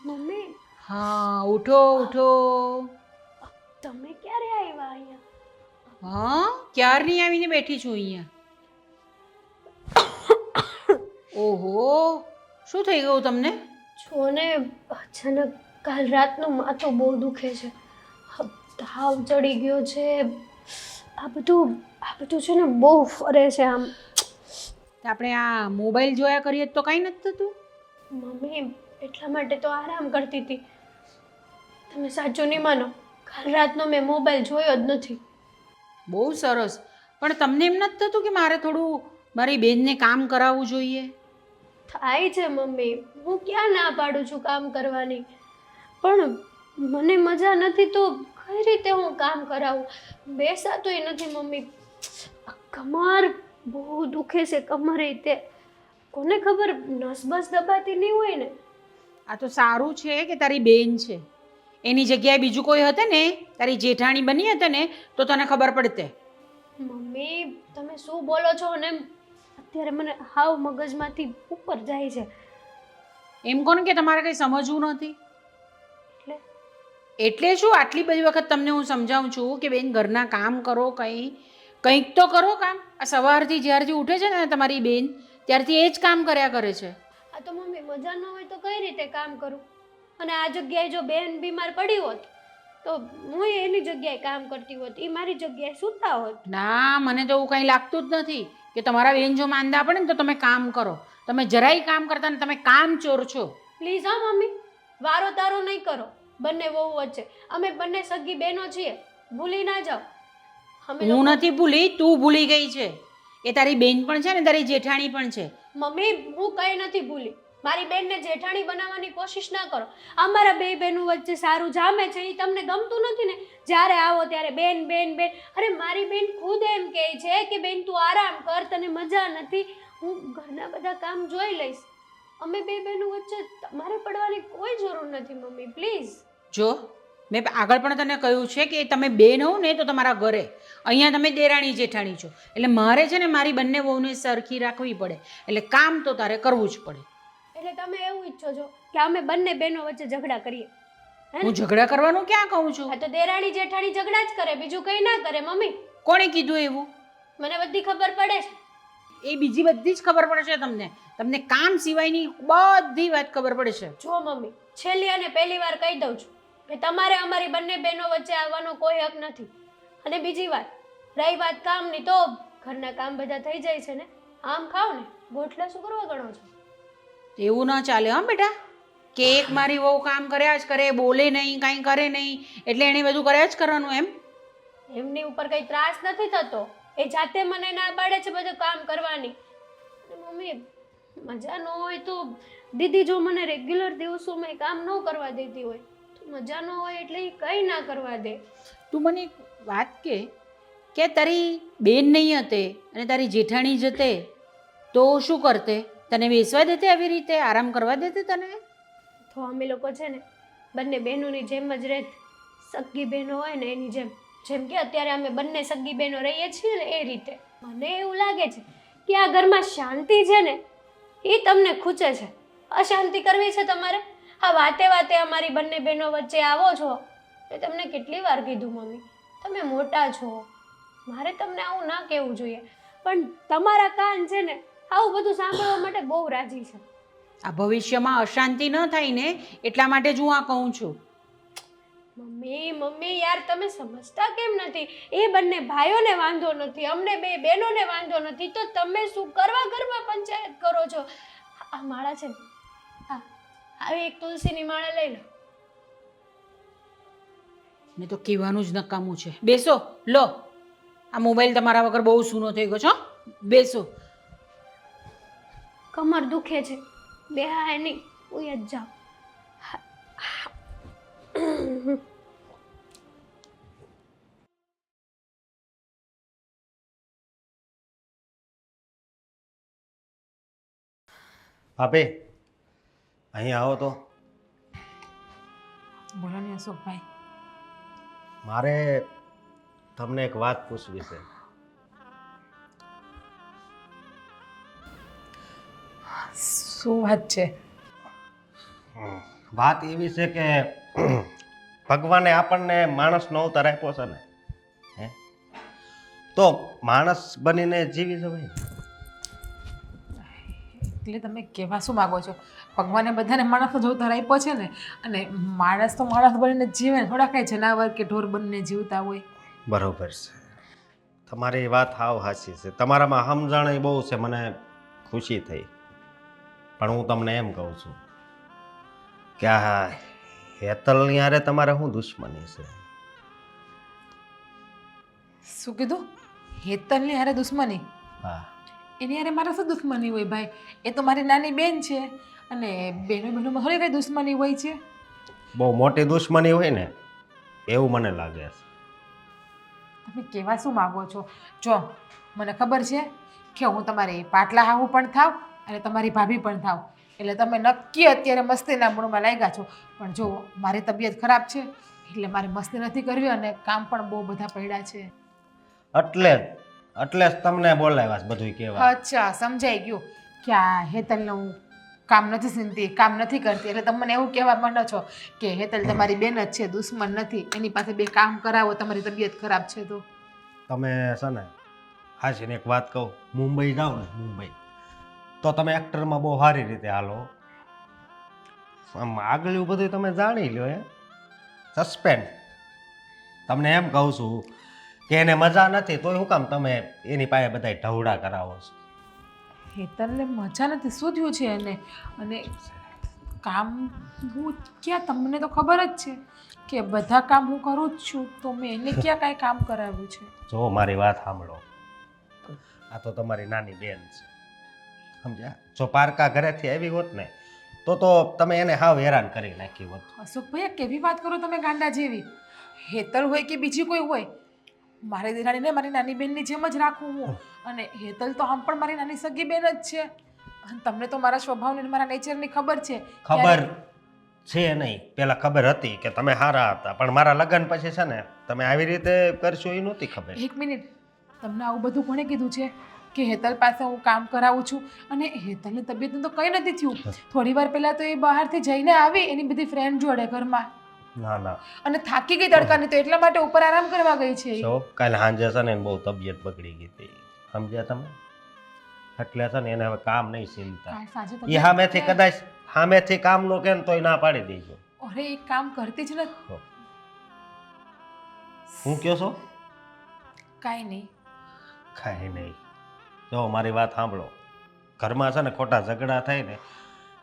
મમ્મી હા, ઉઠો ઉઠો. તમે ક્યારે આવ્યા અહીંયા? હા, ક્યારની આવીને બેઠી છું અહીંયા. ઓહો, શું થઈ ગયું તમને? છો ને અચાનક કાલ રાતનું માથું બહુ દુખે છે, તાવ ચડી ગયો છે, આ બધું છે ને બહુ ફરે છે આમ. આપણે આ મોબાઈલ જોયા કરીએ તો કાંઈ નથી થતું? મમ્મી એટલા માટે તો આરામ કરતી હતી. તમે સાચું નહીં માનો, કાલ રાતનો મેં મોબાઈલ જોયો જ નથી. બહુ સરસ. પણ તમને એમ નથી થતું કે મારે થોડું મારી બેનને કામ કરાવવું જોઈએ? થાય છે મમ્મી, હું ક્યાં ના પાડું છું કામ કરવાની, પણ મને મજા નથી તો કઈ રીતે હું કામ કરાવું? બેસાતોય નથી મમ્મી. આ કમર બહુ દુખે છે, કમરે તે કોને ખબર નસ બસ દબાતી નહીં હોય ને. આ તો સારું છે કે તારી બેન છે. એની જગ્યાએ બીજું કોઈ હતે ને, તારી જેઠાણી બની હતે ને, તો તને ખબર પડતે. મમ્મી તમે શું બોલો છો? અને અત્યારે મને હાવ મગજમાંથી ઉપર જાય છે. એમ કોણ કે તમારે કંઈ સમજવું નથી? એટલે એટલે શું, આટલી બધી વખત તમને હું સમજાવું છું કે બેન ઘરના કામ કરો, કંઈક તો કરો કામ. આ સવારથી જ્યારથી ઉઠે છે ને તમારી બેન, ત્યારથી એ જ કામ કર્યા કરે છે. આ તો મમ્મી મજા ન હોય તો કઈ રીતે કામ કરું? અને આ જગ્યાએ જો બેન બીમાર પડી હોત તો હું એની જગ્યાએ કામ કરતી હોત, એ મારી જગ્યાએ સૂતા હોત. ના, મને તો એવું કંઈ લાગતું જ નથી કે તમારા બેન જો માંદા પડે ને તો તમે કામ કરો. તમે જરાય કામ કરતા ને, તમે કામ ચોર છો. પ્લીઝ હા મમ્મી, વારો તારો નહીં કરો બંને વહુ વચ્ચે. અમે બંને સગી બહેનો છીએ, ભૂલી ના જાઓ. હું નથી ભૂલી, તું ભૂલી ગઈ છે. એ તારી બેન પણ છે ને તારી જેઠાણી પણ છે. મમ્મી હું કઈ નથી ભૂલી. મારી બેનને જેઠાણી બનાવવાની કોશિશ ના કરો. અમારા બે બહેનો વચ્ચે સારું જામે છે, એ તમને ગમતું નથી ને? જ્યારે આવો ત્યારે બેન બેન બેન. અરે મારી બેન ખુદ એમ કહે છે કે બેન તું આરામ કર, તને મજા નથી, હું ઘરના બધા કામ જોઈ લઈશ. અમે બે બહેનો વચ્ચે તમારે પડવાની કોઈ જરૂર નથી મમ્મી, પ્લીઝ. જો, મેં આગળ પણ તને કહ્યું છે કે તમે બેન હોવ ને તો તમારા ઘરે, અહીંયા તમે દેરાણી જેઠાણી છો, એટલે મારે છે ને મારી બંને વહુને સરખી રાખવી પડે. એટલે કામ તો તારે કરવું જ પડે. એટલે તમે એવું ઈચ્છો છો કે અમે બંને બહેનો વચ્ચે ઝઘડા કરીએ? હું ઝઘડા કરવાનું ક્યાં કહું છું? હા તો દેરાણી જેઠાણી ઝઘડા જ કરે, બીજું કંઈ ના કરે મમ્મી. કોણે કીધું એવું? મને બધી ખબર પડે છે. એ બીજી બધી જ ખબર પડે છે તમને. તમને કામ સિવાયની બધી વાત ખબર પડે છે. જો મમ્મી, છેલ્લી અને પહેલી વાર કહી દઉં છું કે તમારે અમારી બંને બહેનો વચ્ચે આવવાનો કોઈ હક નથી. અને બીજી વાત, રહી વાત કામની, તો ઘરના કામ બધા થઈ જાય છે ને. આમ ખાવ ને, ગોઠલા શું કરવા ગણો છો? એવું ના ચાલે હા બેટા, કે એક મારી વહુ કામ કર્યા જ કરે, બોલે નહીં, કાંઈ કરે નહીં, એટલે એણે બધું કર્યા જ કરવાનું એમ? એમની ઉપર કંઈ ત્રાસ નથી થતો, એ જાતે મને ના પાડે છે બધું કામ કરવાની. અને મમ્મી મજા ન હોય તો દીદી જો મને રેગ્યુલર દિવસોમાં કામ ન કરવા દેતી હોય તો મજા ન હોય એટલે એ કંઈ ના કરવા દે. તું મને એક વાત કે તારી બેન નહીં હતે અને તારી જેઠાણી જતે તો શું કરતે? તને બેસવા દેતે? આવી રીતે આરામ કરવા દેતે તને? તો અમે લોકો છે ને બંને બહેનોની જેમ જ રહેત. સગી બહેનો હોય ને એની જેમ, જેમ કે અત્યારે અમે બંને સગી બહેનો રહીએ છીએ ને એ રીતે. મને એવું લાગે છે કે આ ઘરમાં શાંતિ છે ને એ તમને ખૂચે છે. અશાંતિ કરવી છે તમારે? આ વાતે વાતે અમારી બંને બહેનો વચ્ચે આવો છો. એ તમને કેટલી વાર કીધું મમ્મી, તમે મોટા છો, મારે તમને આવું ના કહેવું જોઈએ, પણ તમારા કાન છે ને આવું બધું સાંભળવા માટે બહુ રાજી છે. આ ભવિષ્યમાં અશાંતિ ન થાય ને એટલા માટે જ હું આ કહું છું. મમ્મી યાર તમે સમજતા કેમ નથી? એ બંને ભાઈઓને વાંધો નથી, અમને બે બહેનોને વાંધો નથી, તો તમે શું કરવા ઘરમાં પંચાયત કરો છો? આ માળા છે ને, હા આવી એક તુલસીની માળા લઈ લો. ને તો કહેવાનું જ નકામું છે. બેસો, લો આ મોબાઈલ તમારા વગર બહુ સૂનો થઈ ગયો છો. બેસો. કમર દુખે છે, બેહાય નહીં, ઉઈ જ જાઓ. ભાભી, અહીં આવો તો. બોલો ને અશોકભાઈ. મારે તમને એક વાત પૂછવી છે. શું વાત છે? વાત એવી છે કે ભગવાને આપણને માણસનો અવતાર આપ્યો છે ને, હે, તો માણસ બનીને જીવી જવાય ને. એટલે તમે કહેવા શું માગો છો? ભગવાને બધાને માણસનો જ અવતાર આપ્યો છે ને, અને માણસ તો માણસ બનીને જ જીવે ને, થોડા કાંઈ જનાવર કે ઢોર બનીને જીવતા હોય. બરોબર છે, તમારી વાત હાવ સાચી છે. તમારામાં સમજણ બહુ છે, મને ખુશી થઈ. પણ હું તમને એમ કહું છું કે આ હેતલની હારે તમારે શું દુશ્મની છે? શું કીધું? હેતલની હારે દુશ્મની? હા, એની હારે મારે શું દુશ્મની હોય ભાઈ? એ તો મારી નાની બેન છે, અને બહેનોમાં થોડી કઈ દુશ્મની હોય છે? બહુ મોટી દુશ્મની હોય ને એવું મને લાગે છે. તમે કહેવા શું માગો છો? જો મને ખબર છે કે હું તમારી પાટલા હાહુ પણ થાવ અને તમારી ભાભી પણ થાવ, એટલે તમે નક્કી અત્યારે મસ્તીના મૂડમાં લાગ્યા છો. પણ જો મારી તબિયત ખરાબ છે એટલે મારે મસ્તી નથી કરવી, અને કામ પણ બહુ બધા પડ્યા છે. એટલે જ તમને બોલાવ્યા છે બધું કહેવા. અચ્છા, સમજાઈ ગયું કે આ હેતલને હું કામ નથી સીનતી, કામ નથી કરતી, એટલે તમે મને એવું કહેવા માંડો છો કે હેતલ તમારી બેન જ છે, દુશ્મન નથી. એની પાસે બે કામ કરાવો, તમારી તબિયત ખરાબ છે તો. તમે છે ને હાચીને એક વાત કહું, મુંબઈ જાઓ ને, મુંબઈ તો તમે એક્ટરમાં બહુ સારી રીતે હાલો. આમ આગળનું બધું તમે જાણી લો. સસ્પેન્સ. તમને એમ કહું છું કે એને મજા નથી તોય શું કામ તમે એની પાસે બધા ઢવડા કરાવો છો? હેતલને મજા નથી? શું થયું છે એને? અને કામ હું ક્યાં? તમને તો ખબર જ છે કે બધા કામ હું કરું જ છું, તો મેં એને ક્યાં કાંઈ કામ કરાવ્યું છે? જો મારી વાત સાંભળો, આ તો તમારી નાની બેન છે, સમજ્યા? જો પારકા ઘરેથી આવી હોત ને તો તમે એને હાવ હેરાન કરી નાખી હોત. અશોકભાઈ, કેવી વાત કરો તમે ગાંડા જેવી? હેતલ હોય કે બીજી કોઈ હોય, મારી દિરાણીને મારી નાની બેનની જેમ જ રાખું હું. અને હેતલ તો આમ પણ મારી નાની સગી બેન જ છે. અને તમને તો મારા સ્વભાવની અને મારા નેચરની ખબર છે. ખબર છે નહીં, પેલા ખબર હતી કે તમે સારા હતા, પણ મારા લગ્ન પછી છે ને તમે આવી રીતે કરશો એ નહોતી ખબર. એક મિનિટ, તમને આવું બધું કોણે કીધું છે કે હેતલ પાસે હું કામ કરાવું છું? અને હેતલની તબિયતનું તો કંઈ નથી થયું. થોડી વાર પહેલાં તો એ બહારથી જઈને આવી એની બધી ફ્રેન્ડ જોડે ઘરમાં, ના અને થાકી ગઈ તડકાની, તો એટલા માટે ઉપર આરામ કરવા ગઈ છે એ. જો કાલે સાંજે છે ને એને બહુ તબિયત બગડી ગઈ હતી, સમજ્યા તમે? એટલે છે ને એને હવે કામ નહીં ચિંતા. કાલ સાંજે એ તબિયત સામેથી કેમ? કદાચ સામેથી કામ નો કે ને તોય ના પાડી દેજો. અરે એ કામ કરતી જ નથી. હું કહો છો? કાંઈ નહીં. કાંઈ નહીં. જો મારી વાત સાંભળો, ઘરમાં છે ને ખોટા ઝઘડા થાય ને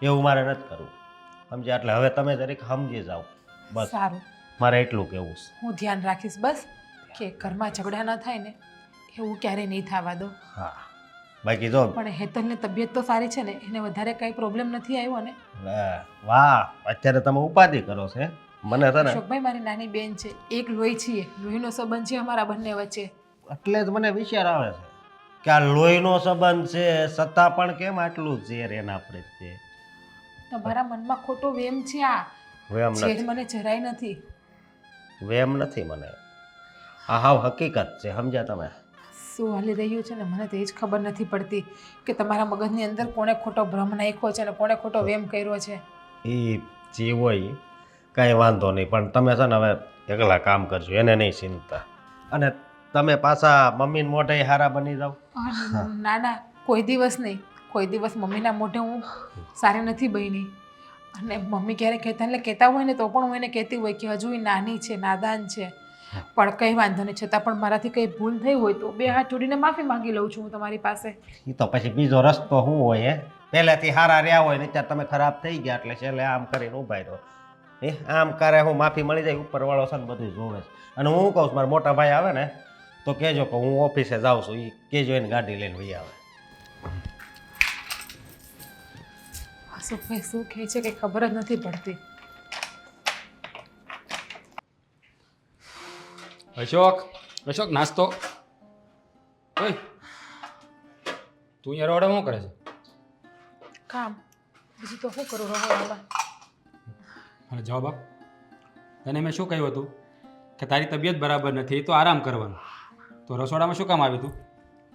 એવું મારે નથી કરવું, સમજ્યા? એટલે હવે તમે જરીક સમજી જાઓ, બસ સારું, મારે એટલું કહેવું છે. હું ધ્યાન રાખીશ બસ, કે ઘરમાં ઝઘડા ન થાય ને એવું ક્યારેય નહીં થવા દો. હા, બાકી જો પણ હેતલની તબિયત તો સારી છે ને? એને વધારે કાંઈ પ્રોબ્લેમ નથી આવ્યો ને? વાહ, અત્યારે તમે ઉપાધિ કરો છો. મને છે ને અશોકભાઈ, મારી નાની બેન છે, એક લોહી છીએ, લોહીનો સંબંધ છે અમારા બંને વચ્ચે. એટલે જ મને વિચાર આવે છે કે આ લોહીનો સંબંધ છે છતાં પણ કેમ આટલું ઝેર એના પ્રત્યે? તમારા મનમાં ખોટો વેમ છે. આ વેમ ઝેર નથી, મને જરાય નથી. વેમ નથી મને, આ હાવ હકીકત છે, સમજ્યા તમે? શું હાલી રહ્યું છે ને મને તો એ જ ખબર નથી પડતી કે તમારા મગજની અંદર કોણે ખોટો ભ્રમ નાખ્યો છે અને કોણે ખોટો વેમ કર્યો છે. એ જે હોય કાંઈ વાંધો નહીં, પણ તમે છે ને હવે એકલા કામ કરજો, એને નહીં ચિંતા. અને તમે પાછા મમ્મીને મોઢે હારા બની જાઓ. ના ના, કોઈ દિવસ નહીં. કોઈ દિવસ મમ્મીના મોઢે હું સારી નથી બની. અને મમ્મી ક્યારેક કહેતા હોય ને તો પણ હું એને કહેતી હોય કે હજુ એ નાની છે, નાદાન છે. પણ કંઈ વાંધો નહીં, છતાં પણ મારાથી કંઈ ભૂલ થઈ હોય તો બે હાથ જોડીને માફી માંગી લઉં છું હું તમારી પાસે. એ તો પછી બીજો રસ્તો શું હોય? પહેલેથી હારા રહ્યા હોય ને ત્યારે તમે ખરાબ થઈ ગયા એટલે છેલ્લે આમ કરીને ઉભા રહ્યો. આમ કરે હું માફી મળી જાય, ઉપરવાળો છે ને બધું જોવે છે. અને હું કહું છું મારા મોટા ભાઈ આવે ને તો કહેજો કે હું ઓફિસે જાઉં છું, એ કહેજો એને ગાડી લઈને વહી આવે. અશોકભાઈ શું કહે છે કે ખબર જ નથી પડતી. અશોક નાસ્તો. ઓય, તું યાર ઓર્ડર શું કરે છે? કામ. બીજું તો શું કરું રહોડામાં? અને જવાબ આપ. તને મેં શું કહ્યું હતું કે તારી તબિયત બરાબર નથી તો આરામ કરવાનો, તો રસોડામાં શું કામ આવ્યું તું?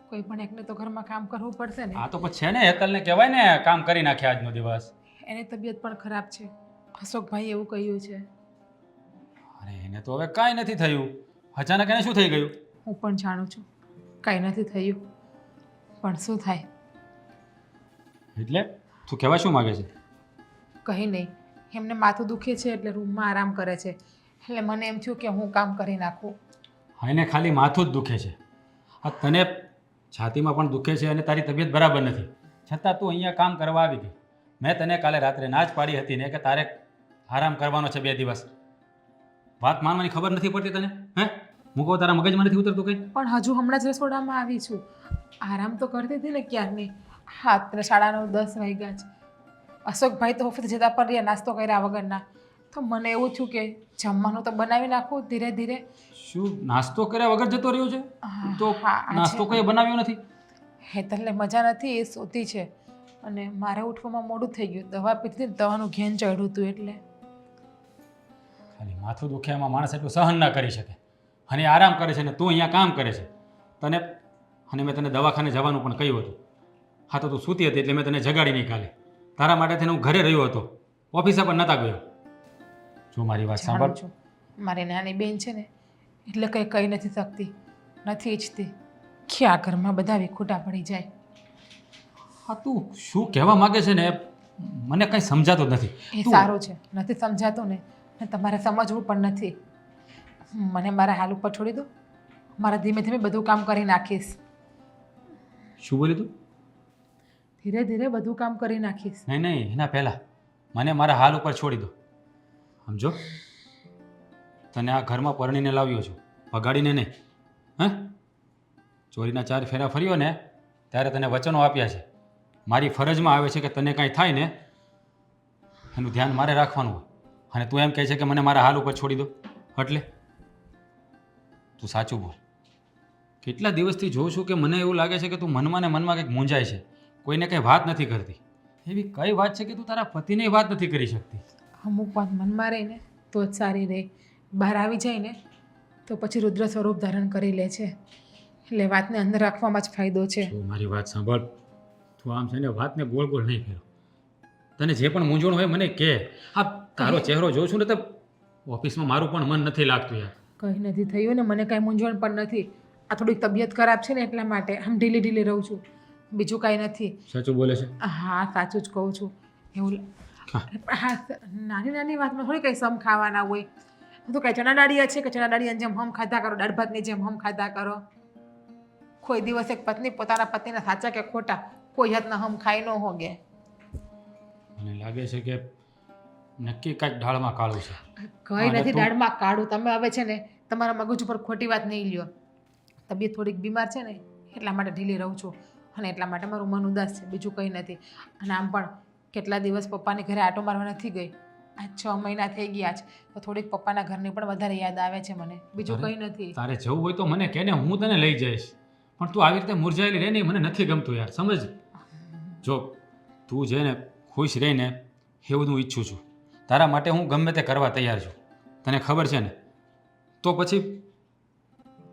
કોઈ પણ એકને તો ઘરમાં કામ કરવું પડશે ને. આ તો પછી છે ને હેતલને કહેવાય ને કામ કરી નાખે આજનો દિવસ. એની તબિયત પણ ખરાબ છે. અશોકભાઈ એવું કહ્યું છે. અરે એને તો હવે કાંઈ નથી થયું, અચાનક એને શું થઈ ગયું? હું પણ જાણું છું કાંઈ નથી થયું, પણ શું થાય? એટલે તું કહેવા શું માગે છે? કંઈ નહીં, એમને માથું દુખે છે એટલે રૂમમાં આરામ કરે છે. એટલે મને એમ થયું કે હું કામ કરી નાખું. હા, એને ખાલી માથું જ દુખે છે, આ તને છાતીમાં પણ દુખે છે અને તારી તબિયત બરાબર નથી, છતાં તું અહીંયા કામ કરવા આવી ગઈ. મેં તને કાલે રાત્રે ના જ પાડી હતી ને કે તારે આરામ કરવાનો છે 2 દિવસ. વાત માનવાની ખબર નથી પડતી તને? હે મૂકો, તારા મગજમાં નથી ઉતરતું કંઈ? પણ હજુ હમણાં જ રસોડામાં આવી છું. આરામ તો કરતી હતી ને ક્યારની. રાત્રે 9:30 વાગ્યા છે. અશોકભાઈ તો ઓફિસ જતા પર રહ્યા નાસ્તો કર્યા વગરના. તો મને એવું થયું કે જમવાનું તો બનાવી નાખું ધીરે ધીરે. શું નાસ્તો કર્યા વગર જતો રહ્યો છે? તો હા, આજે નાસ્તો કોઈ બનાવ્યો નથી? હેતલને મજા નથી, એ સૂતી છે અને મારે ઉઠવામાં મોડું થઈ ગયું. દવા પીધી ને દવાનું ઘેન ચડ્યું હતું એટલે. ખાલી માથું દુખે એમાં માણસ એટલું સહન ના કરી શકે અને આરામ કરે છે ને તું અહીંયા કામ કરે છે. તને અને મેં તને દવાખાને જવાનું પણ કહ્યું હતું. હા, તો તું સૂતી હતી એટલે મેં તને જગાડી નહીં કાલે. તારા માટે થઈને હું ઘરે રહ્યો હતો, ઓફિસે પણ નહોતા ગયો. જો મારી વાત જાણું સાંભળ. છું મારી નાની બેન છે ને એટલે કંઈ કહી નથી શકતી, નથી ઈચ્છતી કે આ ઘરમાં બધા વિખૂટા પડી જાય. હા, તું શું કહેવા માંગે છે ને મને કંઈ સમજાતું જ નથી. એ તું- સારું છે, નથી સમજાતું ને અને તમારે સમજવું પણ નથી. મને મારા હાલ ઉપર છોડી દો, મારા ધીમે ધીમે બધું કામ કરી નાખીશ. શું બોલી તું? ધીરે ધીરે બધું કામ કરી નાખીશ. નહીં નહીં, એના પહેલાં મને મારા હાલ ઉપર છોડી દો. સમજો, તને આ ઘરમાં પરણીને લાવ્યો છું, ભગાડીને નહીં. હે, ચોરીના 4 ફેરા ફર્યો ને ત્યારે તને વચનો આપ્યા છે. મારી ફરજમાં આવે છે કે તને કાંઈ થાય ને એનું ધ્યાન મારે રાખવાનું હોય, અને તું એમ કહે છે કે મને મારા હાલ ઉપર છોડી દો. એટલે તું સાચું બોલ. કેટલા દિવસથી જોઉં છું કે મને એવું લાગે છે કે તું મનમાં ને મનમાં કંઈક મૂંઝાય છે, કોઈને કંઈ વાત નથી કરતી. એવી કઈ વાત છે કે તું તારા પતિને વાત નથી કરી શકતી? અમુક વાત મનમાં રહે ને તો જ સારી રહે, બહાર આવી જાય ને તો પછી રુદ્ર સ્વરૂપ ધારણ કરી લે છે. એટલે વાતને અંદર રાખવામાં જ ફાયદો છે. તું મારી વાત સાંભળ. તું આમ છે ને વાતને ગોળ ગોળ નહીં ફેરો. તને જે પણ મૂંઝવણ હોય મને કહે. આ તારો ચહેરો જોઉં છું ને તો ઓફિસમાં મારું પણ મન નથી લાગતું યાર. કંઈ નથી થયું ને મને કાંઈ મૂંઝવણ પણ નથી. આ થોડીક તબિયત ખરાબ છે ને એટલા માટે આમ ઢીલી ઢીલી રહું છું, બીજું કાંઈ નથી. સાચું બોલે છે? હા, સાચું જ કહું છું. એવું હા, નાની નાની વાતમાં થોડી કંઈ સમ ખાવાના હોય. તો કાંઈ ચણા દાળિયા છે કે ચણા દાળિયાની જેમ હમ ખાધા કરો, દાળ ભાતની જેમ હમ ખાધા કરો. કોઈ દિવસ એક પત્ની પોતાના પતિના સાચા કે ખોટા કોઈ જાતના હમ ખાઈ ન હોગે. મને લાગે છે કે નક્કી કાંઈક ડાળમાં કાળું છે. કંઈ હા, નથી તું- દાળમાં કાઢું. તમે હવે છે ને તમારા મગજ ઉપર ખોટી વાત નહીં લ્યો. તબિયત થોડીક બીમાર છે ને એટલા માટે ઢીલી રહું છું અને એટલા માટે મારું મન ઉદાસ છે, બીજું કંઈ નથી. અને આમ પણ કેટલા દિવસ પપ્પાની ઘરે આટો મારવા નથી ગઈ. આ 6 મહિના થઈ ગયા છે તો થોડીક પપ્પાના ઘરની પણ વધારે યાદ આવે છે મને, બીજું અરે, કંઈ નથી. તારે જવું હોય તો મને કહે ને, હું તને લઈ જઈશ. પણ તું આવી રીતે મુરઝાયેલી રહે ને મને નથી ગમતું યાર, સમજ. જો તું છે ને ખુશ રહીને એવું હું ઈચ્છું છું. તારા માટે હું ગમે તે કરવા તૈયાર છું, તને ખબર છે ને. તો પછી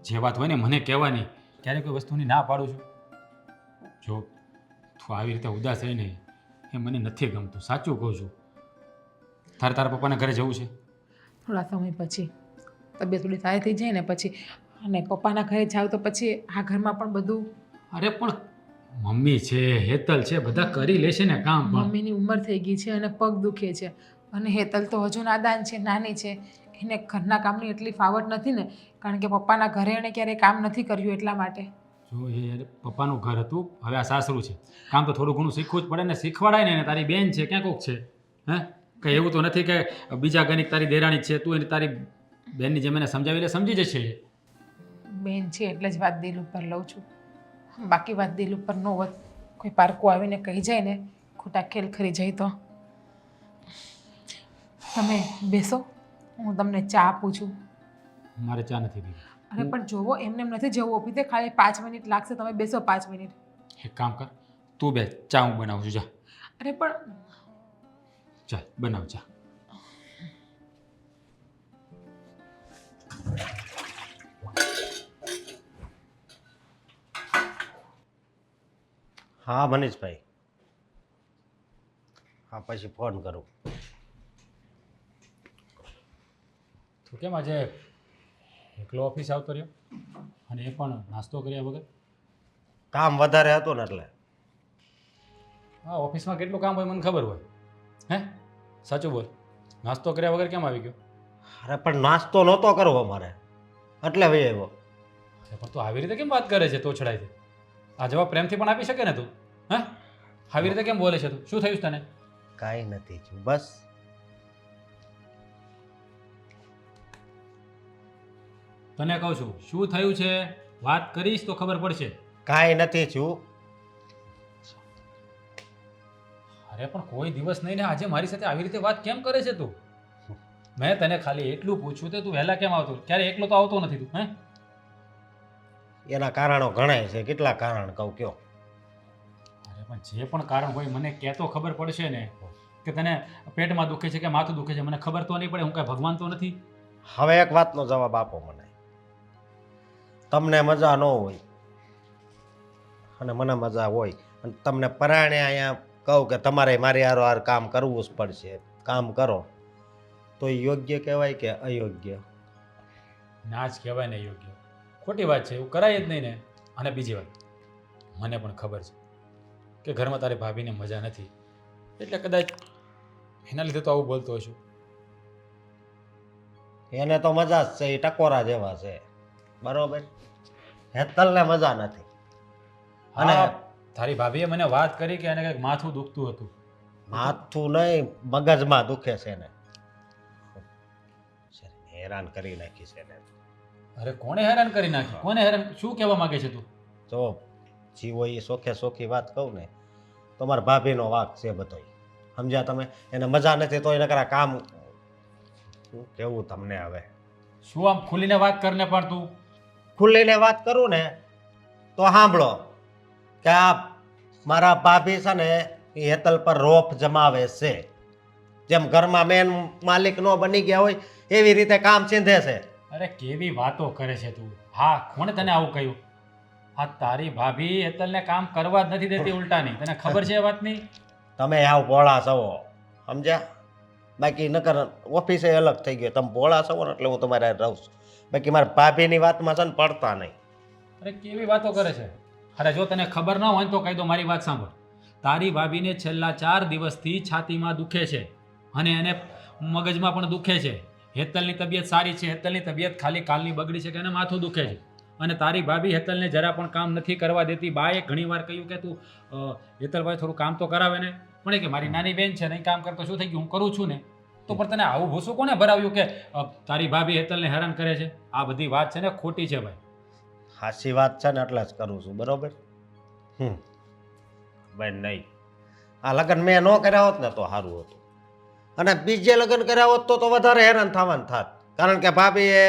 જે વાત હોય ને મને કહેવાની, ક્યારેય કોઈ વસ્તુની ના પાડું છું. જો તું આવી રીતે ઉદાસ રહીને એ મને નથી ગમતું, સાચું કહું છું. તારા પપ્પાના ઘરે જવું છે? થોડા સમય પછી તબિયત થોડી સારી થઈ જાય ને પછી. અને પપ્પાના ઘરે જાવ તો પછી આ ઘરમાં પણ બધું. અરે પણ મમ્મી છે, હેતલ છે, બધા કરી લેશે ને કામ. પણ મમ્મીની ઉંમર થઈ ગઈ છે અને પગ દુખે છે અને હેતલ તો હજુ નાદાન છે, નાની છે. એને ઘરના કામની એટલી ફાવટ નથી ને, કારણ કે પપ્પાના ઘરે એણે ક્યારેય કામ નથી કર્યું એટલા માટે. જો એ પપ્પાનું ઘર હતું, હવે આ સાસરું છે, કામ તો થોડું ઘણું શીખવું જ પડે ને. શીખવાડાય ને. તારી બેન છે ક્યાં કોક છે? હે, કંઈ એવું તો નથી કે બીજા ઘરની તારી દેરાણી છે, તું એની તારી બેનની જેમ એને સમજાવી લે, સમજી જશે. બેન છે એટલે જ વાત દિલ ઉપર લઉં છું, બાકી વાત દિલ ઉપર ન હોત. કોઈ પારકું આવીને કહી જાય ને ખોટા ખેલ ખરી જાય તો. તમે બેસો, હું તમને ચા આપું છું. મારે ચા નથી પીવી. અરે પણ જોવો, એમને એમ નથી જવું ઓફિસે, ખાલી 5 મિનિટ લાગશે. તમે બેસો 5 મિનિટ. એક કામ કર, તું બે ચા હું બનાવું છું, જા. અરે પણ ચાલ બનાવ ચા. હા મનીષભાઈ, હા પછી ફોન કરું. તું કેમ આજે એકલો ઓફિસ આવતો રહ્યો અને એ પણ નાસ્તો કર્યા વગર? કામ વધારે હતું ને એટલે. હા, ઓફિસમાં કેટલું કામ હોય મને ખબર હોય. હે સાચું બોલ, નાસ્તો કર્યા વગર કેમ આવી ગયો? અરે પણ નાસ્તો નહોતો કરવો મારે એટલે ભાઈ આવ્યો. અરે પણ તું આવી રીતે કેમ વાત કરે છે તોછડાઈથી? આ જવાબ પ્રેમથી પણ આપી શકે ને તું? હે આવી રીતે કેમ બોલે છે તું? શું થયું છે તને? કાંઈ નથી થયું, બસ. તને કહું છું શું થયું છે, વાત કરીશ તો ખબર પડશે. કાંઈ નથી થયું. અરે પણ કોઈ દિવસ નહીં ને આજે મારી સાથે આવી રીતે વાત કેમ કરે છે તું? મેં તને ખાલી એટલું પૂછ્યું તો તું વહેલા કેમ આવતો? ક્યારે એકલો તો આવતો નથી તું? હે એના કારણો ઘણાય છે. કેટલા કારણ કહું કયો? અરે પણ જે પણ કારણ હોય મને કહેતો ખબર પડશે ને કે તને પેટમાં દુખે છે કે માથું દુખે છે. મને ખબર તો નહીં પડે, હું કાંઈ ભગવાન તો નથી. હવે એક વાતનો જવાબ આપો મને. તમને મજા ન હોય અને મને મજા હોય અને તમને પરાણે અહીંયા કહું કે તમારે મારી હારોહાર કામ કરવું જ પડશે, કામ કરો, તો એ યોગ્ય કહેવાય કે અયોગ્ય? ના જ કહેવાય ને યોગ્ય. ખોટી વાત છે, એવું કરાય જ નહીં ને. અને બીજી વાત, મને પણ ખબર છે કે ઘરમાં તારી ભાભીને મજા નથી, એટલે કદાચ એના લીધે તો આવું બોલતો હશું. એને તો મજા જ છે, એ ટકોરા જેવા છે, બરોબર. હેતલને મજા નથી. અને અને તારી ભાભીએ મને વાત કરી કે એને કંઈક માથું દુખતું હતું. માથું નહીં, મગજમાં દુખે છે ને. હેરાન કરી નાખી છે ને. અરે કોણે હેરાન કરી નાખી? કોને હેરાન? શું કહેવા માંગે છે તું? જો જીવો એ સોખે સોખી વાત કહું ને તો મારા ભાભીનો વાંક છે બધો. સમજ્યા તમે? એને મજા નથી તો એને કરા કામ. શું કેવું તમને હવે? શું આમ ખુલીને વાત કરને પણ તું? ખુલ્લીને વાત કરું ને તો સાંભળો કે આ મારા ભાભી છે ને એ હેતલ પર રોફ જમાવે છે. જેમ ઘરમાં મેન માલિક નો બની ગયા હોય એવી રીતે કામ ચીંધે છે. અરે કેવી વાતો કરે છે તું? હા, કોણે તને આવું કહ્યું? હા, તારી ભાભી હેતલને કામ કરવા જ નથી દેતી ઉલટાની. તને ખબર છે એ વાતની? તમે આવ ભોળા છો, સમજ્યા? બાકી નકર ઓફિસે અલગ થઈ ગયો. તમે ભોળા છો ને એટલે હું તમારે હારે રહું છું. બાકી મારા ભાભીની વાતમાં છે ને પડતા નહીં. અરે કેવી વાતો કરે છે? અરે જો તને ખબર ન હોય ને તો કહી દો, મારી વાત સાંભળ. તારી ભાભીને છેલ્લા 4 દિવસથી છાતીમાં દુખે છે અને એને મગજમાં પણ દુખે છે. હેતલની તબિયત સારી છે, હેતલની તબિયત ખાલી કાલની બગડી છે કે એને માથું દુખે છે. અને તારી ભાભી હેતલને જરા પણ કામ નથી કરવા દેતી. બાએ ઘણીવાર કહ્યું કે તું હેતલભાઈ થોડું કામ તો કરાવે ને, પણ એ કે મારી નાની બેન છે નહીં કામ કરતો શું થઈ ગયું, હું કરું છું ને. તો પણ તને આવું ભૂસું કોને ભરાવ્યું કે તારી ભાભી હેતલને હેરાન કરે છે? આ બધી વાત છે ને ખોટી છે ભાઈ. સાચી વાત છે ને એટલે જ કરું છું, બરોબર. ભાઈ નહીં, આ લગ્ન મેં ન કર્યા હોત ને તો સારું હતું, અને બીજે લગ્ન કર્યા હોત તો વધારે હેરાન થવાનું થાત. કારણ કે ભાભીએ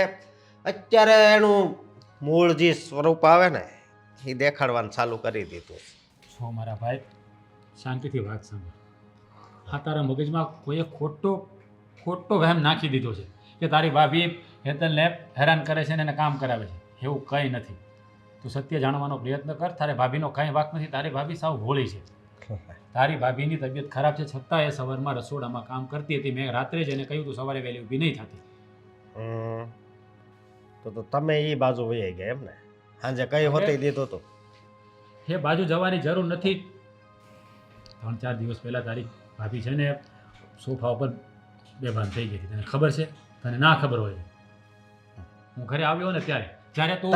અત્યારે એનું મૂળ જે સ્વરૂપ આવે ને એ દેખાડવાનું ચાલુ કરી દીધું. છો મારા ભાઈ, શાંતિથી વાત સાંભળ. હા, તારા મગજમાં કોઈએ ખોટો વહેમ નાખી દીધો છે કે તારી ભાભી હેતલને હેરાન કરે છે ને એને કામ કરાવે છે. એવું કંઈ નથી. તું સત્ય જાણવાનો પ્રયત્ન કર. તારી ભાભીનો કંઈ વાંક નથી. તારી ભાભી સાવ ભોળી છે. તારી ભાભીની તબિયત ખરાબ છે છતાં એ સવારમાં રસોડામાં કામ કરતી હતી. મેં રાત્રે જ એને કહ્યું તું સવારે વહેલી ઊભી નહીં થતી. તો તમે એ બાજુ વહી ગયા એમ ને? સાંજે કઈ હોતી દીધું હતું? એ બાજુ જવાની જરૂર નથી. 3-4 દિવસ પહેલાં તારી ભાભી છે ને સોફા ઉપર બેભાન થઈ ગઈ હતી. તને ખબર છે? તને ના ખબર હોય? હું ઘરે આવ્યો ને ત્યારે તું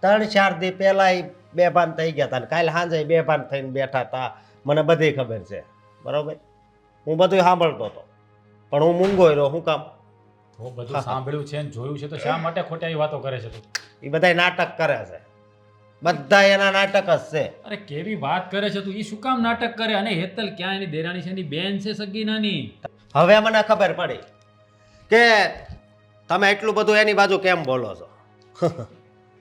3-4 દી પહેલા બેભાન થઈ ગયા હતા. કાલે સાંજે બેભાન થઈને બેઠા હતા. મને બધી ખબર છે, બરોબર. હું બધું સાંભળતો હતો પણ હું મૂંગો રહ્યો. શું કામ? તો બધું સાંભળ્યું છે ને જોયું છે તો શા માટે ખોટી વાતો કરે છે તું? એ બધા નાટક કરે છે, બધા એના નાટક જ છે. અરે કેવી વાત કરે છે તું? એ શું કામ નાટક કરે? અને હેતલ ક્યાં એની દેરાણી છે, એની બેન છે સગી નાની. હવે મને ખબર પડી કે તમે એટલું બધું એની બાજુ કેમ બોલો છો.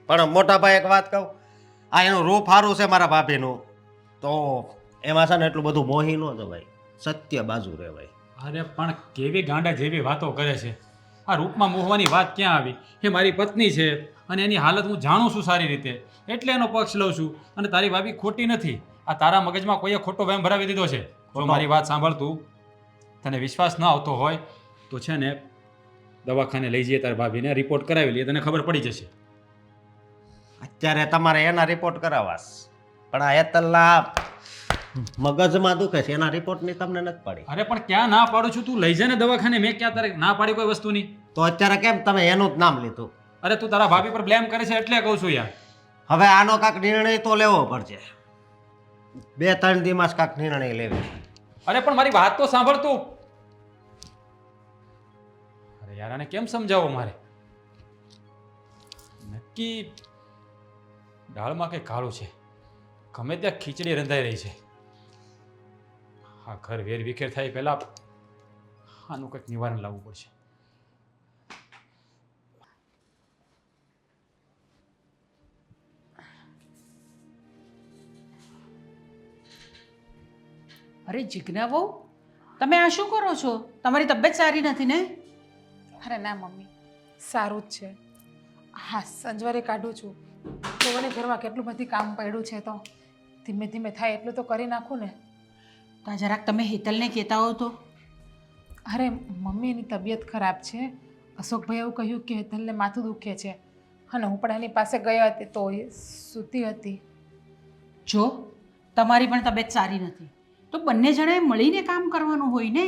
પણ મોટા ભાઈ એક વાત કહું, આ એનું રૂપ સારું છે મારા ભાભીનું, તો એમાં છે ને એટલું બધું મોહી ન જવાય. સત્ય બાજુ રહેવાય. અરે પણ કેવી ગાંડા જેવી વાતો કરે છે. આ રૂપમાં મોહવાની વાત ક્યાં આવી? એ મારી પત્ની છે અને એની હાલત હું જાણું છું સારી રીતે, એટલે એનો પક્ષ લઉં છું. અને તારી ભાભી ખોટી નથી. આ તારા મગજમાં કોઈએ ખોટો વહેમ ભરાવી દીધો છે. જો મારી વાત સાંભળતું, તને વિશ્વાસ ન આવતો હોય તો છે ને દવાખાને લઈ જઈએ તારી ભાભીને, રિપોર્ટ કરાવી લઈએ, તને ખબર પડી જશે. અત્યારે તમારે એના રિપોર્ટ કરાવવાસ, પણ આ હેતલના મગજમાં દુખે છે, એના રિપોર્ટની તમને નથી પડી. અરે પણ ક્યાં ના પાડું છું? તું લઈ જાય ને દવાખાને. મેં ક્યાં તારે ના પાડી કોઈ વસ્તુની? તો અત્યારે કેમ તમે એનું જ નામ લીધું? અરે તું તારા ભાભી પર બ્લેમ કરે છે એટલે કહું છું યાર. હવે આનો કાંક નિર્ણય તો લેવો પડશે. 2-3 દિવસ કાંક નિર્ણય લેવો. અરે પણ મારી વાત તો સાંભળ તું. અરે યાર આને કેમ સમજાવો મારે? નક્કી દાળમાં કંઈ કાળું છે. ગમે ત્યાં ખીચડી રંધાઈ રહી છે. આ ઘર વેર વિખેર થાય પહેલા આનું કંઈક નિવારણ લાવવું પડશે. અરે જીજ્ઞા બહુ, તમે આ શું કરો છો? તમારી તબિયત સારી નથી ને? અરે ના મમ્મી, સારું જ છે. હા, સંજવારે કાઢું છું. તો મને ઘરમાં કેટલું બધી કામ પડ્યું છે, તો ધીમે ધીમે થાય એટલું તો કરી નાખું ને. તો આ જરાક તમે હેતલને કહેતા હો તો. અરે મમ્મી, એની તબિયત ખરાબ છે. અશોકભાઈ એવું કહ્યું કે હેતલને માથું દુખે છે, અને હું પણ એની પાસે ગઈ હતી તો એ સૂતી હતી. જો તમારી પણ તબિયત સારી નથી તો બંને જણાએ મળીને કામ કરવાનું હોય ને.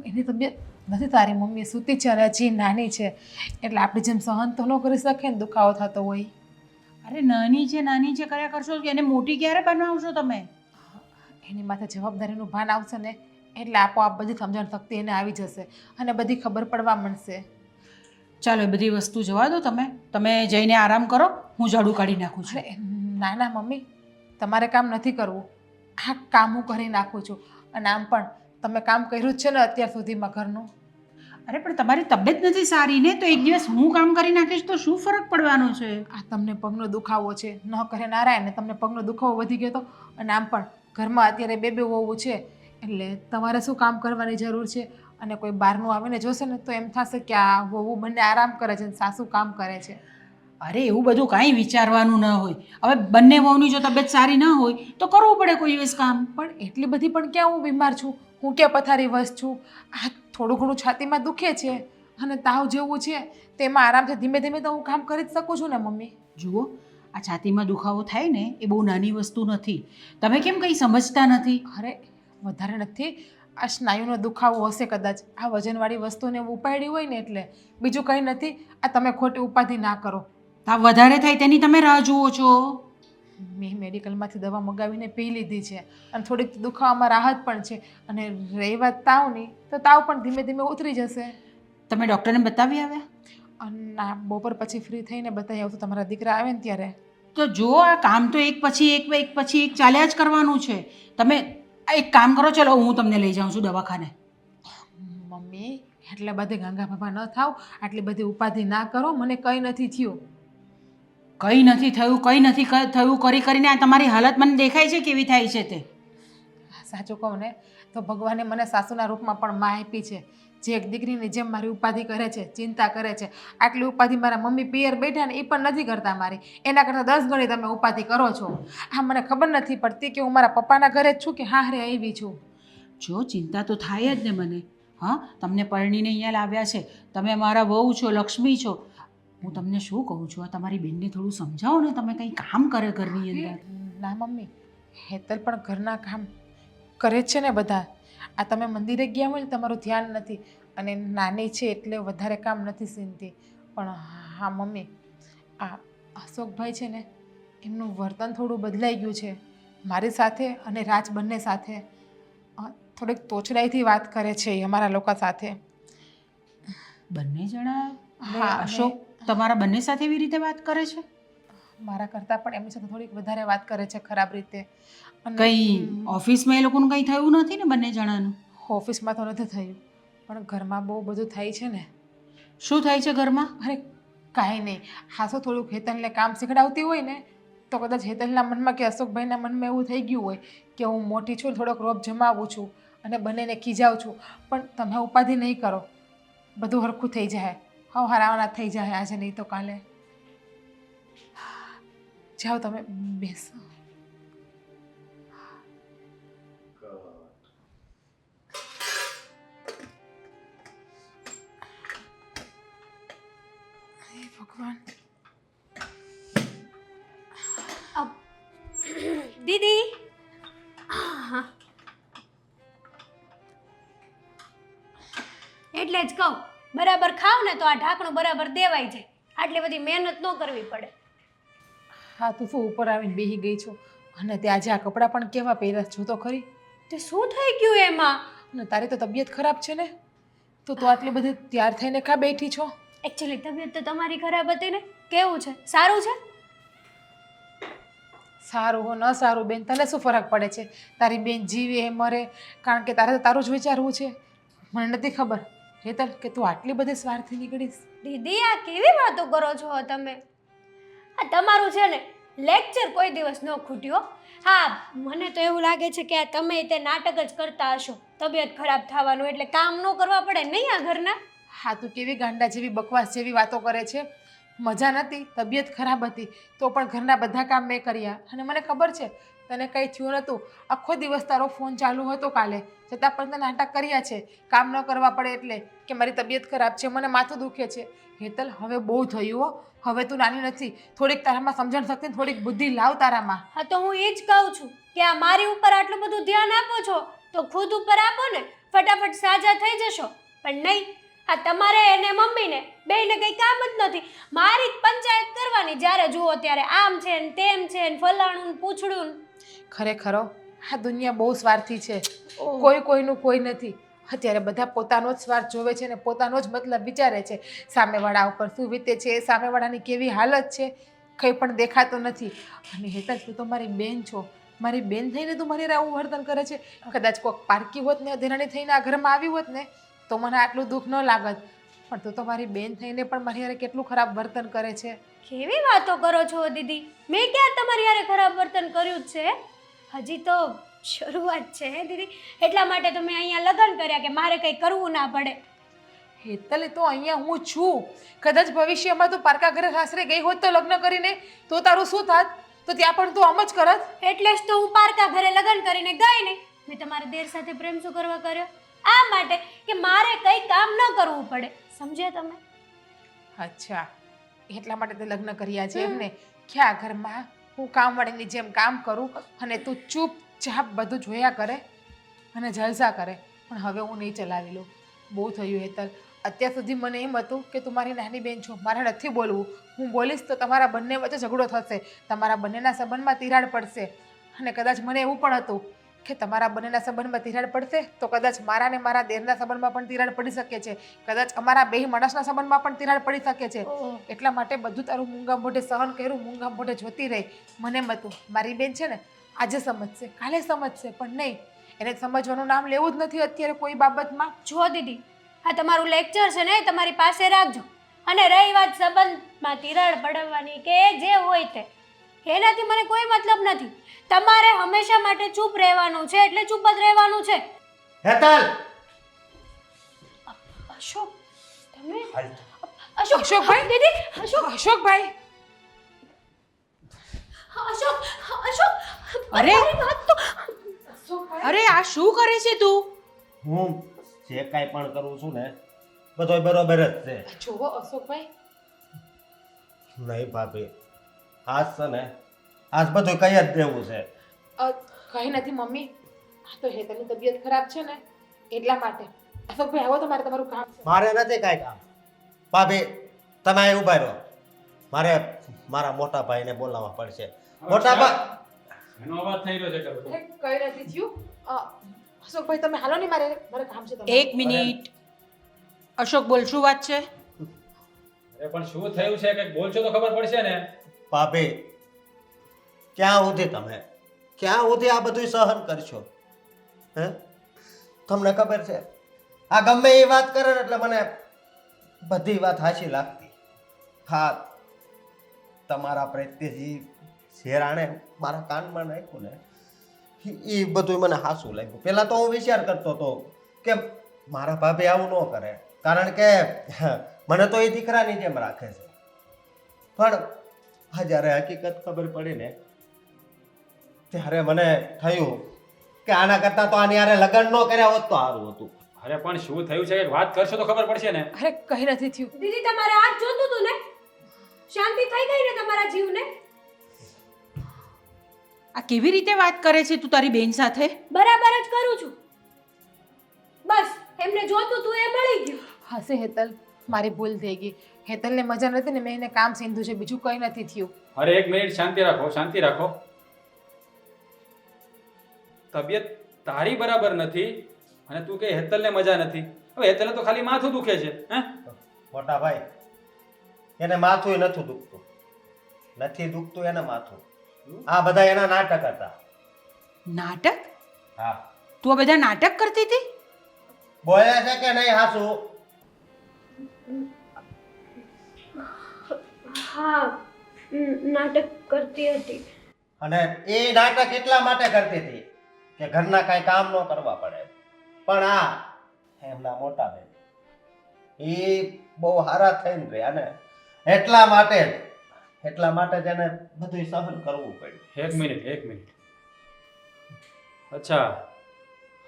એની તબિયત નથી તારી મમ્મી, સૂતી છે અને હજી નાની છે, એટલે આપણે જેમ સહન તો ન કરી શકીએ ને દુખાવો થતો હોય. અરે નાની છે કર્યા કરશો, એને મોટી ક્યારે બનાવશો તમે? એની માથે જવાબદારીનું ભાન આવશે ને એટલે આપોઆપ બધી સમજણ શક્તિ એને આવી જશે અને બધી ખબર પડવા મળશે. ચાલો એ બધી વસ્તુ જવા દો, તમે જઈને આરામ કરો, હું ઝાડુ કાઢી નાખું છું. અરે ના ના મમ્મી, તમારે કામ નથી કરવું. આ કામ હું કરી નાખું છું. અને આમ પણ તમે કામ કર્યું જ છે ને અત્યાર સુધીમાં ઘરનું. અરે પણ તમારી તબિયત નથી સારી ને, તો એક દિવસ હું કામ કરી નાખીશ તો શું ફરક પડવાનો છે? આ તમને પગનો દુખાવો છે, ન કરે નારાયણ ને તમને પગનો દુખાવો વધી ગયો તો. અને આમ પણ ઘરમાં અત્યારે બે વહુ છે, એટલે તમારે શું કામ કરવાની જરૂર છે? અને કોઈ બહારનું આવીને જોશે ને તો એમ થશે કે આ વહુ બંને આરામ કરે છે અને સાસુ કામ કરે છે. અરે એવું બધું કાંઈ વિચારવાનું ન હોય. હવે બંને વહુની જો તબિયત સારી ન હોય તો કરવું પડે કોઈ દિવસ કામ. પણ એટલી બધી પણ ક્યાં હું બીમાર છું? હું ક્યાં પથારી વસ છું? આ થોડું ઘણું છાતીમાં દુખે છે અને તાવ જેવું છે, તેમાં આરામથી ધીમે ધીમે તો હું કામ કરી જ શકું છું ને મમ્મી. જુઓ, આ છાતીમાં દુખાવો થાય ને એ બહુ નાની વસ્તુ નથી. તમે કેમ કંઈ સમજતા નથી? અરે વધારે નથી, આ સ્નાયુનો દુખાવો હશે કદાચ. આ વજનવાળી વસ્તુને ઉપાડી હોય ને એટલે, બીજું કંઈ નથી. આ તમે ખોટી ઉપાધિ ના કરો. તાવ વધારે થાય તેની તમે રાહ જુઓ છો. મેં મેડિકલમાંથી દવા મગાવીને પી લીધી છે અને થોડીક દુખાવામાં રાહત પણ છે. અને રહી વાત તાવની, તો તાવ પણ ધીમે ધીમે ઉતરી જશે. તમે ડૉક્ટરને બતાવી આવ્યા? અને ના, બપોર પછી ફ્રી થઈને બતાવી આવતું તમારા દીકરા આવે ને ત્યારે. તો જો આ કામ તો એક પછી એક ચાલ્યા જ કરવાનું છે. તમે એક કામ કરો, ચલો હું તમને લઈ જાઉં છું દવાખાને. મમ્મી, એટલે બધે ગાંગા બાબા ન થાવ, આટલી બધી ઉપાધિ ના કરો. મને કંઈ નથી થયું. કંઈ નથી થયું કરી કરીને આ તમારી હાલત મને દેખાય છે કેવી થાય છે તે. સાચું કહું ને તો ભગવાને મને સાસુના રૂપમાં પણ માં આપી છે, જે એક દીકરીની જેમ મારી ઉપાધિ કરે છે, ચિંતા કરે છે. આટલી ઉપાધિ મારા મમ્મી પિયર બેઠા ને એ પણ નથી કરતા મારી. એના કરતાં 10 ગણી તમે ઉપાધિ કરો છો. હા, મને ખબર નથી પડતી કે હું મારા પપ્પાના ઘરે જ છું કે હારે આવી છું. જો ચિંતા તો થાય જ ને મને. હા, તમને પરણીને અહીંયા લાવ્યા છે, તમે મારા વહુ છો, લક્ષ્મી છો. હું તમને શું કહું છું, આ તમારી બેનને થોડું સમજાવો ને, તમે કંઈ કામ કરે ઘરની અંદર. ના મમ્મી, હેતલ પણ ઘરના કામ કરે જ છે ને બધા. આ તમે મંદિરે ગયા હોય ને તમારું ધ્યાન નથી, અને નાની છે એટલે વધારે કામ નથી સીનતી. પણ હા મમ્મી, આ અશોકભાઈ છે ને એમનું વર્તન થોડું બદલાઈ ગયું છે મારી સાથે અને રાજ બંને સાથે. થોડીક તોછડાઈથી વાત કરે છે એ અમારા લોકો સાથે. બંને જણા? હા, અશોક તમારા બંને સાથે એવી રીતે વાત કરે છે? મારા કરતાં પણ એમની સાથે થોડીક વધારે વાત કરે છે, ખરાબ રીતે. કંઈ ઓફિસમાં એ લોકોનું કંઈ થયું નથી ને બંને જણાનું? ઓફિસમાં તો નથી થયું, પણ ઘરમાં બહુ બધું થાય છે ને. શું થાય છે ઘરમાં? અરે કાંઈ નહીં. હાસો થોડુંક હેતલને કામ શીખડાવતી હોય ને તો કદાચ હેતલના મનમાં કે અશોકભાઈના મનમાં એવું થઈ ગયું હોય કે હું મોટી છું, થોડોક રોબ જમાવું છું અને બંનેને ખીજાવું છું, પણ તમે ઉપાધિ નહીં કરો, બધું હરખું થઈ જાય. હા, હરાવાના થઈ જાય, આજે નહીં તો કાલે. જાઓ તમે બેસો. હે ભગવાન. દીદી એટલે જ કહું, બરાબર ખાવ ને તો આ ઢાંકણું બરાબર દેવાઈ જાય, આટલી બધી મહેનત ન કરવી પડે. હા, તું શું ઉપર આવીને બેસી ગઈ છો, અને તે આજે આ કપડાં પણ કેવા પહેર્યા છો તો ખરી. તે શું થઈ ગયું એમાં? અને તારી તો તબિયત ખરાબ છે ને, તો તું આટલી બધી તૈયાર થઈને કાં બેઠી છો? એકચ્યુઅલી તબિયત તો તમારી ખરાબ હતી ને. કેવું છે? સારું છે? સારું હો ન સારું બેન, તને શું ફરક પડે છે? તારી બેન જીવે મરે, કારણ કે તારે તો તારું જ વિચારવું છે. મને નથી ખબર હેતલ કે તું આટલી બધી સ્વાર્થી નીકળીશ. દીદી આ કેવી વાતો કરો છો તમે? આ તમારું છે ને લેક્ચર કોઈ દિવસ ન ખૂટ્યો. હા, મને તો એવું લાગે છે કે આ તમે તે નાટક જ કરતા હશો, તબિયત ખરાબ થવાનું એટલે કામ ન કરવા પડે નહીં આ ઘરના. હા, તું કેવી ગાંડા જેવી બકવાસ જેવી વાતો કરે છે. મજા નથી, તબિયત ખરાબ હતી તો પણ ઘરના બધા કામ મેં કર્યા, અને મને ખબર છે તને કંઈ થયું નહોતું. આખો દિવસ તારો ફોન ચાલુ હતો કાલે, છતાં પણ તે નાટક કર્યા છે કામ ન કરવા પડે એટલે, કે મારી તબિયત ખરાબ છે, મને માથું દુખે છે. હેતલ હવે બહુ થયું હો, હવે તું નાની નથી, થોડીક તારામાં સમજણ શક્તિ, થોડીક બુદ્ધિ લાવ તારામાં. હા તો હું એ જ કહું છું કે આ મારી ઉપર આટલું બધું ધ્યાન આપો છો તો ખુદ ઉપર આપો ને, ફટાફટ સાજા થઈ જશો. પણ નહીં, આ તમારે અને મમ્મીને બેયને કંઈ કામ જ નથી, મારી જ પંચાયત કરવાની, જ્યારે જુઓ ત્યારે આમ છે ને તેમ છે ને ફલાણું ને પૂછડું. ખરેખર આ દુનિયા બહુ સ્વાર્થી છે, કોઈ કોઈનું કોઈ નથી. અત્યારે બધા પોતાનો જ સ્વાર્થ જોવે છે ને પોતાનો જ મતલબ વિચારે છે. સામેવાળા ઉપર શું વીતે છે, સામેવાળાની કેવી હાલત છે, કંઈ પણ દેખાતું નથી. અને હેતલ તું તો મારી બેન છો, મારી બેન થઈને તું મારી આવું વર્તન કરે છે. કદાચ કોઈક પારકી હોત ને અધેરાણી થઈને આ ઘરમાં આવી હોત ને તો મને આટલું દુઃખ ન લાગત, પણ તું તો મારી બેન થઈને પણ મારી હારે કેટલું ખરાબ વર્તન કરે છે. કેવી વાતો કરો છો દીદી? મેં ક્યાં તમારી હારે ખરાબ વર્તન કર્યું જ છે? હજી તો શરૂઆત છે હે દીદી, એટલા માટે તો મેં અહીંયા લગ્ન કર્યા કે મારે કંઈ કરવું ના પડે. હેતલ તો અહીંયા હું છું, કદાચ ભવિષ્યમાં તું પારકા ઘરે સાસરે ગઈ હોત તો લગ્ન કરીને તો તારું શું થાત? તો ત્યાં પણ તું આમ જ કરત. એટલે જ તો હું પારકા ઘરે લગ્ન કરીને ગઈ નહીં. મેં તમારા દેર સાથે પ્રેમ શું કરવા કર્યો? આ માટે કે મારે કંઈ કામ ન કરવું પડે, સમજ્યા તમે? અચ્છા, એટલા માટે તે લગ્ન કર્યા છે એમને? ક્યાં ઘરમાં હું કામવાળીની જેમ કામ કરું અને તું ચૂપચાપ બધું જોયા કરે અને જલસા કરે, પણ હવે હું નહીં ચલાવી લઉં. બહુ થયું હેતલ. અત્યાર સુધી મને એમ હતું કે તું મારી નાની બેન છો, મારે નથી બોલવું, હું બોલીશ તો તમારા બંને વચ્ચે ઝઘડો થશે, તમારા બંનેના સંબંધમાં તિરાડ પડશે. અને કદાચ મને એવું પણ હતું કે તમારા બંનેના સંબંધમાં તિરાડ પડશે તો કદાચ મારા ને મારા દેરના સંબંધમાં પણ તિરાડ પડી શકે છે, કદાચ અમારા બે માણસના સંબંધમાં પણ તિરાડ પડી શકે છે. એટલા માટે બધું તારું મૂંગા મોઢે સહન કર્યું, મૂંગા મોઢે જોતી રહી. મને એમ હતું મારી બેન છે ને આજે સમજશે, કાલે સમજશે, પણ નહીં, એને સમજવાનું નામ લેવું જ નથી અત્યારે કોઈ બાબતમાં. જો દીદી, આ તમારું લેક્ચર છે ને એ તમારી પાસે રાખજો, અને રહી વાત સંબંધમાં તિરાડ પડવાની કે જે હોય તે, એનાથી મને કોઈ મતલબ નથી. તમારે હંમેશા માટે ચૂપ રહેવાનું છે એટલે ચૂપ જ રહેવાનું છે. હેતલ! અશોક, તમે અશોકભાઈ, દીદી, અશોકભાઈ, અશોક, અશોક, અરે! મારી વાત તો અરે આ શું કરે છે તું? હું જે કાંઈ પણ કરું છું ને બધોય બરોબર જ છે. જુઓ અશોકભાઈ, નહીં ભાભી, આજ છે ને આજ બધું કઈ જ દેવું છે. કંઈ નથી મમ્મી, આ તો હેતલની તબિયત ખરાબ છે ને એટલા માટે. અશોકભાઈ આવો તો મારે તમારું કામ છે. મારે નથી કાંઈ કામ. ભાભી તમે અહીં ઊભા રહો, મારે મારા મોટા ભાઈને બોલાવવા પડશે. મોટા ભાઈ એનો અવાજ થઈ રહ્યો છે કે બધો? કંઈ નથી થયું. અશોકભાઈ તમે હાલો ને, મારે કામ છે તમારું. એક મિનિટ. અશોક બોલ, શું વાત છે? અરે પણ શું થયું છે કંઈક બોલશો તો ખબર પડશે ને. ભાભી ક્યાં સુધી તમે ક્યાં સુધી આ બધું સહન કરશો? હે, તમને ખબર છે આ ગમે એ વાત કરે ને એટલે મને બધી વાત હાચી લાગતી. હા, તમારા પ્રત્યે જે શેરાણે મારા કાનમાં નાખ્યું ને એ બધું મને હાસું લાગ્યું. પહેલાં તો હું વિચાર કરતો હતો કે મારા ભાભી આવું ન કરે, કારણ કે મને તો એ દીકરાની જેમ રાખે છે. પણ આ જ્યારે હકીકત ખબર પડી ને ત્યારે મને થયું કે આના કરતાં તો આની હારે લગ્ન ન કર્યા હોત તો સારું હતું. અરે પણ શું થયું છે એક વાત કરશો તો ખબર પડશે ને. અરે કંઈ નથી થયું. દીદી તમારે આ જ જોતું હતું ને? શાંતિ થઈ ગઈ ને તમારા જીવને? આ કેવી રીતે વાત કરે છે તું તારી બેન સાથે? બરાબર જ કરું છું. બસ એમને જોતું તું એ મળી ગયું. હશે હેતલ, મારી ભૂલ થઈ ગઈ. હેતલને મજા નથી ને મેં એને કામ સીંધું છે, બીજું કંઈ નથી થયું. અરે એક મિનિટ શાંતિ રાખો, શાંતિ રાખો. તબિયત તારી બરાબર નથી અને તું કે હેતલને મજા નથી. હવે હેતલને તો ખાલી માથું દુખે છે. હે મોટા ભાઈ, એને માથું નથી દુખતું. નથી દુખતું એને માથું. આ બધા એના નાટક હતા. નાટક? હા. તું આ બધા નાટક કરતી હતી? બોલ્યા છે કે નહીં હાસુ? હા, નાટક કરતી હતી. અને એ નાટક એટલા માટે કરતી હતી કે ઘરના કાંઈ કામ ન કરવા પડે. પણ આ એમના મોટા બેન એ બહુ સારા થઈને રહ્યા ને એટલા માટે જ એને બધું સહન કરવું પડ્યું. એક મિનિટ. અચ્છા,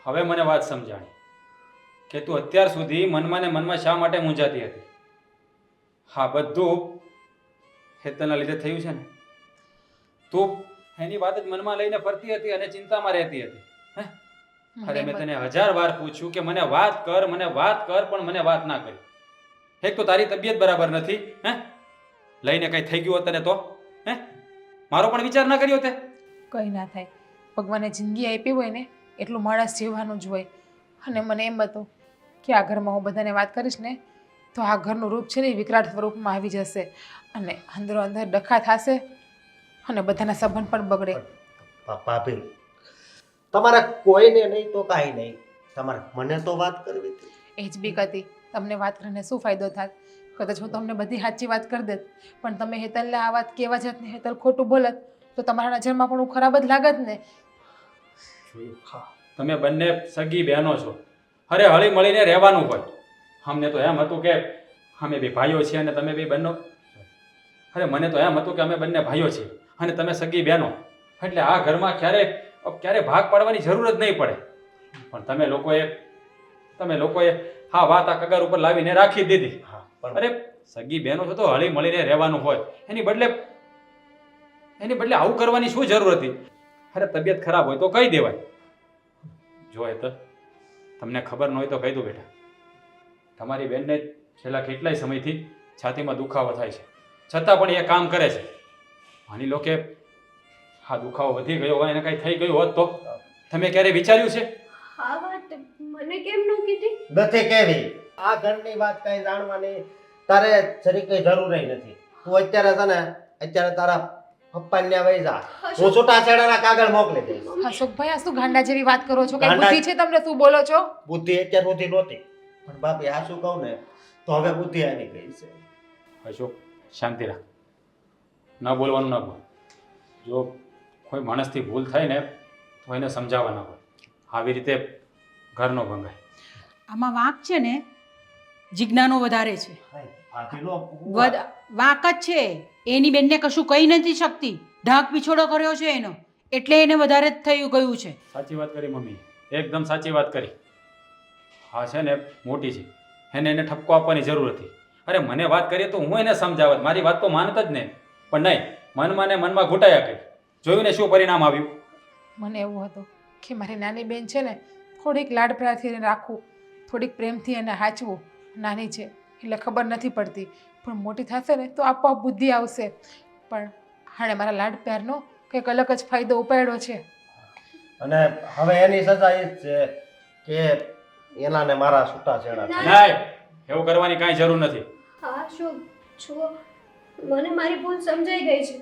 હવે મને વાત સમજાણી કે તું અત્યાર સુધી મનમાં ને મનમાં શા માટે મૂંઝાતી હતી. હા, બધું હેતલના લીધે થયું છે ને. તું એની વાત જ મનમાં લઈને ફરતી હતી અને ચિંતામાં રહેતી હતી. હે અરે મેં તને 1000 વાર પૂછ્યું કે મને વાત કર, પણ મને વાત ના કરી. એક તો તારી તબિયત બરાબર નથી. હે લઈને કઈ થઈ ગયું હોત તને તો? હે મારો પણ વિચાર ના કર્યો તે? કંઈ ના થાય. ભગવાને જિંદગી આપી હોય ને એટલું માણસ જીવવાનું જ હોય. અને મને એમ હતું કે આ ઘરમાં હું બધાને વાત કરીશ ને તો આ ઘરનું રૂપ છે ને એ વિકરાળ સ્વરૂપમાં આવી જશે અને અંદરો અંદર ડખા થશે અને બધાના સંબંધ પણ બગડે. ભાભી, તમારે કોઈને નહીં તો કાંઈ નહીં, તમારે મને તો વાત કરવી હતી. એ જ બીક હતી. તમને વાત કરીને શું ફાયદો થાત? કદાચ હું તમને બધી સાચી વાત કરી દેત, પણ તમે હેતલને આ વાત કહેવા જાત ને હેતલ ખોટું બોલત તો તમારા નજરમાં પણ હું ખરાબ જ લાગત ને. તમે બંને સગી બહેનો છો. અરે હળી મળીને રહેવાનું હોય. અમને તો એમ હતું કે અમે બે ભાઈઓ છીએ અને તમે બે બંને. અરે મને તો એમ હતું કે અમે બંને ભાઈઓ છીએ અને તમે સગી બહેનો, એટલે આ ઘરમાં ક્યારે ભાગ પાડવાની જરૂર જ નહીં પડે. પણ તમે લોકોએ હા વાત આ કગાર ઉપર લાવીને રાખી દીધી. અરે સગી બહેનો છો તો હળી મળીને રહેવાનું હોય. એની બદલે આવું કરવાની શું જરૂર હતી? અરે તબિયત ખરાબ હોય તો કહી દેવાય. જો તો તમને ખબર ન હોય તો કહી દો બેટા, તમારી બેનને છેલ્લા કેટલાય સમયથી છાતીમાં દુખાવો થાય છે, છતાં પણ એ કામ કરે છે. માની લો કે હા દુખાવો વધી ગયો હોય અને કંઈ થઈ ગયું હોત તો તમે ક્યારે વિચાર્યું છે? આ વાત મને કેમ ન કીધી? નથી કેવી. આ ઘરની વાત કઈ જાણવાની તારે જરી કઈ જરૂર નથી. તું અત્યારે તારા પપ્પાને ત્યાં વહી જા. હું છૂટાછેડાના કાગળ મોકલી દઈશ. અશોકભાઈ, આ શું ગાંડા જેવી વાત કરો છો? કઈ ગાંડા- બુદ્ધિ છે તમને? શું બોલો છો? બુદ્ધિ અત્યાર સુધી નહોતી, પણ બાપી આ શું કહું ને તો હવે બુદ્ધિ આવી ગઈ છે. અશોક, શાંતિ રાખ. ન બોલવાનું ન બોલ. જો કોઈ માણસથી ભૂલ થાય ને તો એને સમજાવવાના હોય. આવી રીતે ઘર ન ભંગાય. આમાં વાંક છે ને જીજ્ઞાનો વધારે છે. વાંક જ છે. એની બેનને કશું કહી નથી શકતી. ઢાક પીછોડો કર્યો છે એનો, એટલે એને વધારે જ થયું ગયું છે. સાચી વાત કરી મમ્મી, એકદમ સાચી વાત કરી. હા છે ને મોટી છે, એને ઠપકો આપવાની જરૂર હતી. અરે મને વાત કરીએ તો હું એને સમજાવત, મારી વાત તો માનત જ ને. પણ નહીં, મનમાં ને મનમાં ઘૂંટાયા કરી. જોયું ને શું પરિણામ આવ્યું? મને એવું હતું કે મારી નાની બેન છે ને થોડીક લાડ પ્યારથી રાખવું, થોડીક પ્રેમથી એને હાચવું. નાની છે એટલે ખબર નથી પડતી, પણ મોટી થશે ને તો આપોઆપ બુદ્ધિ આવશે. પણ હાણે મારા લાડ પ્યારનો કંઈક અલગ જ ફાયદો ઉપાડ્યો છે. અને હવે એની સજા એ જ છે કે એના ને મારા છૂટાછેડા થાય. નહીં, એવું કરવાની કાંઈ જરૂર નથી. હા શું છો, મને મારી ભૂલ સમજાઈ ગઈ છે.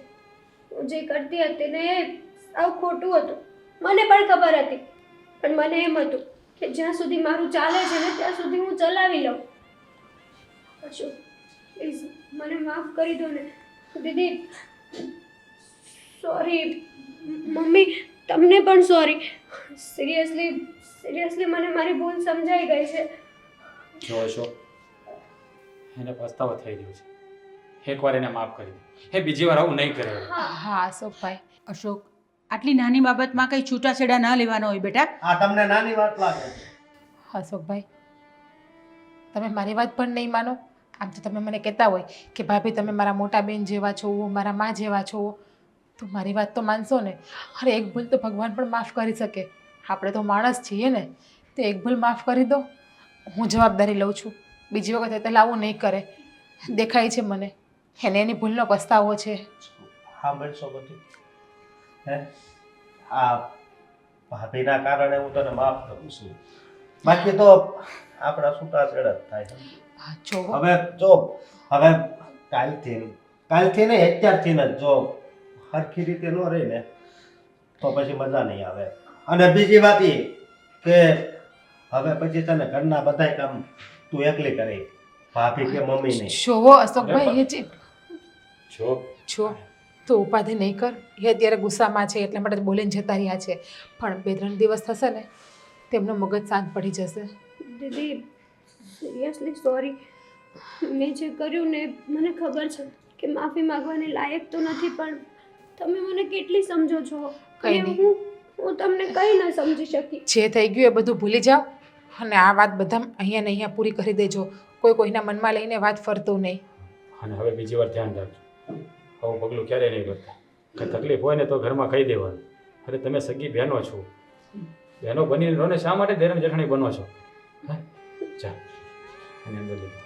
હું જે કરતી હતી ને એ સાવ ખોટું હતું. મને પણ ખબર હતી, પણ મને એમ હતું કે જ્યાં સુધી મારું ચાલે છે ને ત્યાં સુધી હું ચલાવી લઉં. અશોક, પ્લીઝ મને માફ કરી દો ને. દીદી સોરી. મમ્મી તમને પણ સોરી. સિરિયસલી મને મારી ભૂલ સમજાઈ ગઈ છે. જો અશોક, એને પસ્તાવો થઈ રહ્યો છે. એકવાર એને માફ કરી દે. એ બીજી વાર આવું નહીં કરે. હા અશોકભાઈ, અશોક, આટલી નાની બાબતમાં કંઈ છૂટાછેડા ના લેવાનો હોય બેટા. આ તમને નાની વાત લાગે છે? અશોકભાઈ, તમે મારી વાત પણ નહીં માનો. આમ તો તમે મને કહેતા હોય કે ભાભી તમે મારા મોટા બેન જેવા છો, મારા મા જેવા છો, તો મારી વાત તો માનશો ને. અરે એક ભૂલ તો ભગવાન પણ માફ કરી શકે. આપણે તો માણસ છીએ ને, તો એક ભૂલ માફ કરી દો. હું જવાબદારી લઉં છું. બીજી વખત તો લાવું નહીં કરે. દેખાય છે મને એને એની ભૂલનો પસ્તાવો છે. સાંભળશો બધું? હે, આ ભાભીના કારણે હું તને માફ કરું છું, બાકી તો આપણા છૂટાછેડા જ થાય. હા, જો હવે કાલથી ને અત્યારથી ને જો સરખી રીતે ન રહી ને તો પછી મજા નહીં આવે. અને બીજી વાત એ કે હવે પછી તને ઘરના બધાય કામ તું એકલી કરે, ભાભી કે મમ્મી નહીં. જોવો અશોકભાઈ, એ જો જો તો ઉપાધિ નહીં કર. એ અત્યારે ગુસ્સામાં છે એટલા માટે બોલીને જતા રહ્યા છે, પણ 2-3 દિવસ થશે ને તેમનું મગજ શાંત પડી જશે. દીદી, સિરિયસલી સોરી. મેં જે કર્યું ને મને ખબર છે કે માફી માંગવાની લાયક તો નથી, પણ તમે મને કેટલી સમજો છો. કંઈ અને નહીં. હું તમને કંઈ ન સમજી શકી. જે થઈ ગયું એ બધું ભૂલી જાઓ અને આ વાત બધા અહીંયા ને અહીંયા પૂરી કરી દેજો. કોઈના મનમાં લઈને વાત ફરતું નહીં. અને હવે બીજી વાર ધ્યાન રાખજો. આવું પગલું ક્યારેય નહીં કરતા. કંઈ તકલીફ હોય ને તો ઘરમાં કહી દેવાનું. અરે તમે સગી બહેનો છો, બહેનો બની રહો ને શા માટે દેરાણી જેઠાણી બનો છો? હે, ચાલ એની અંદર લીધું.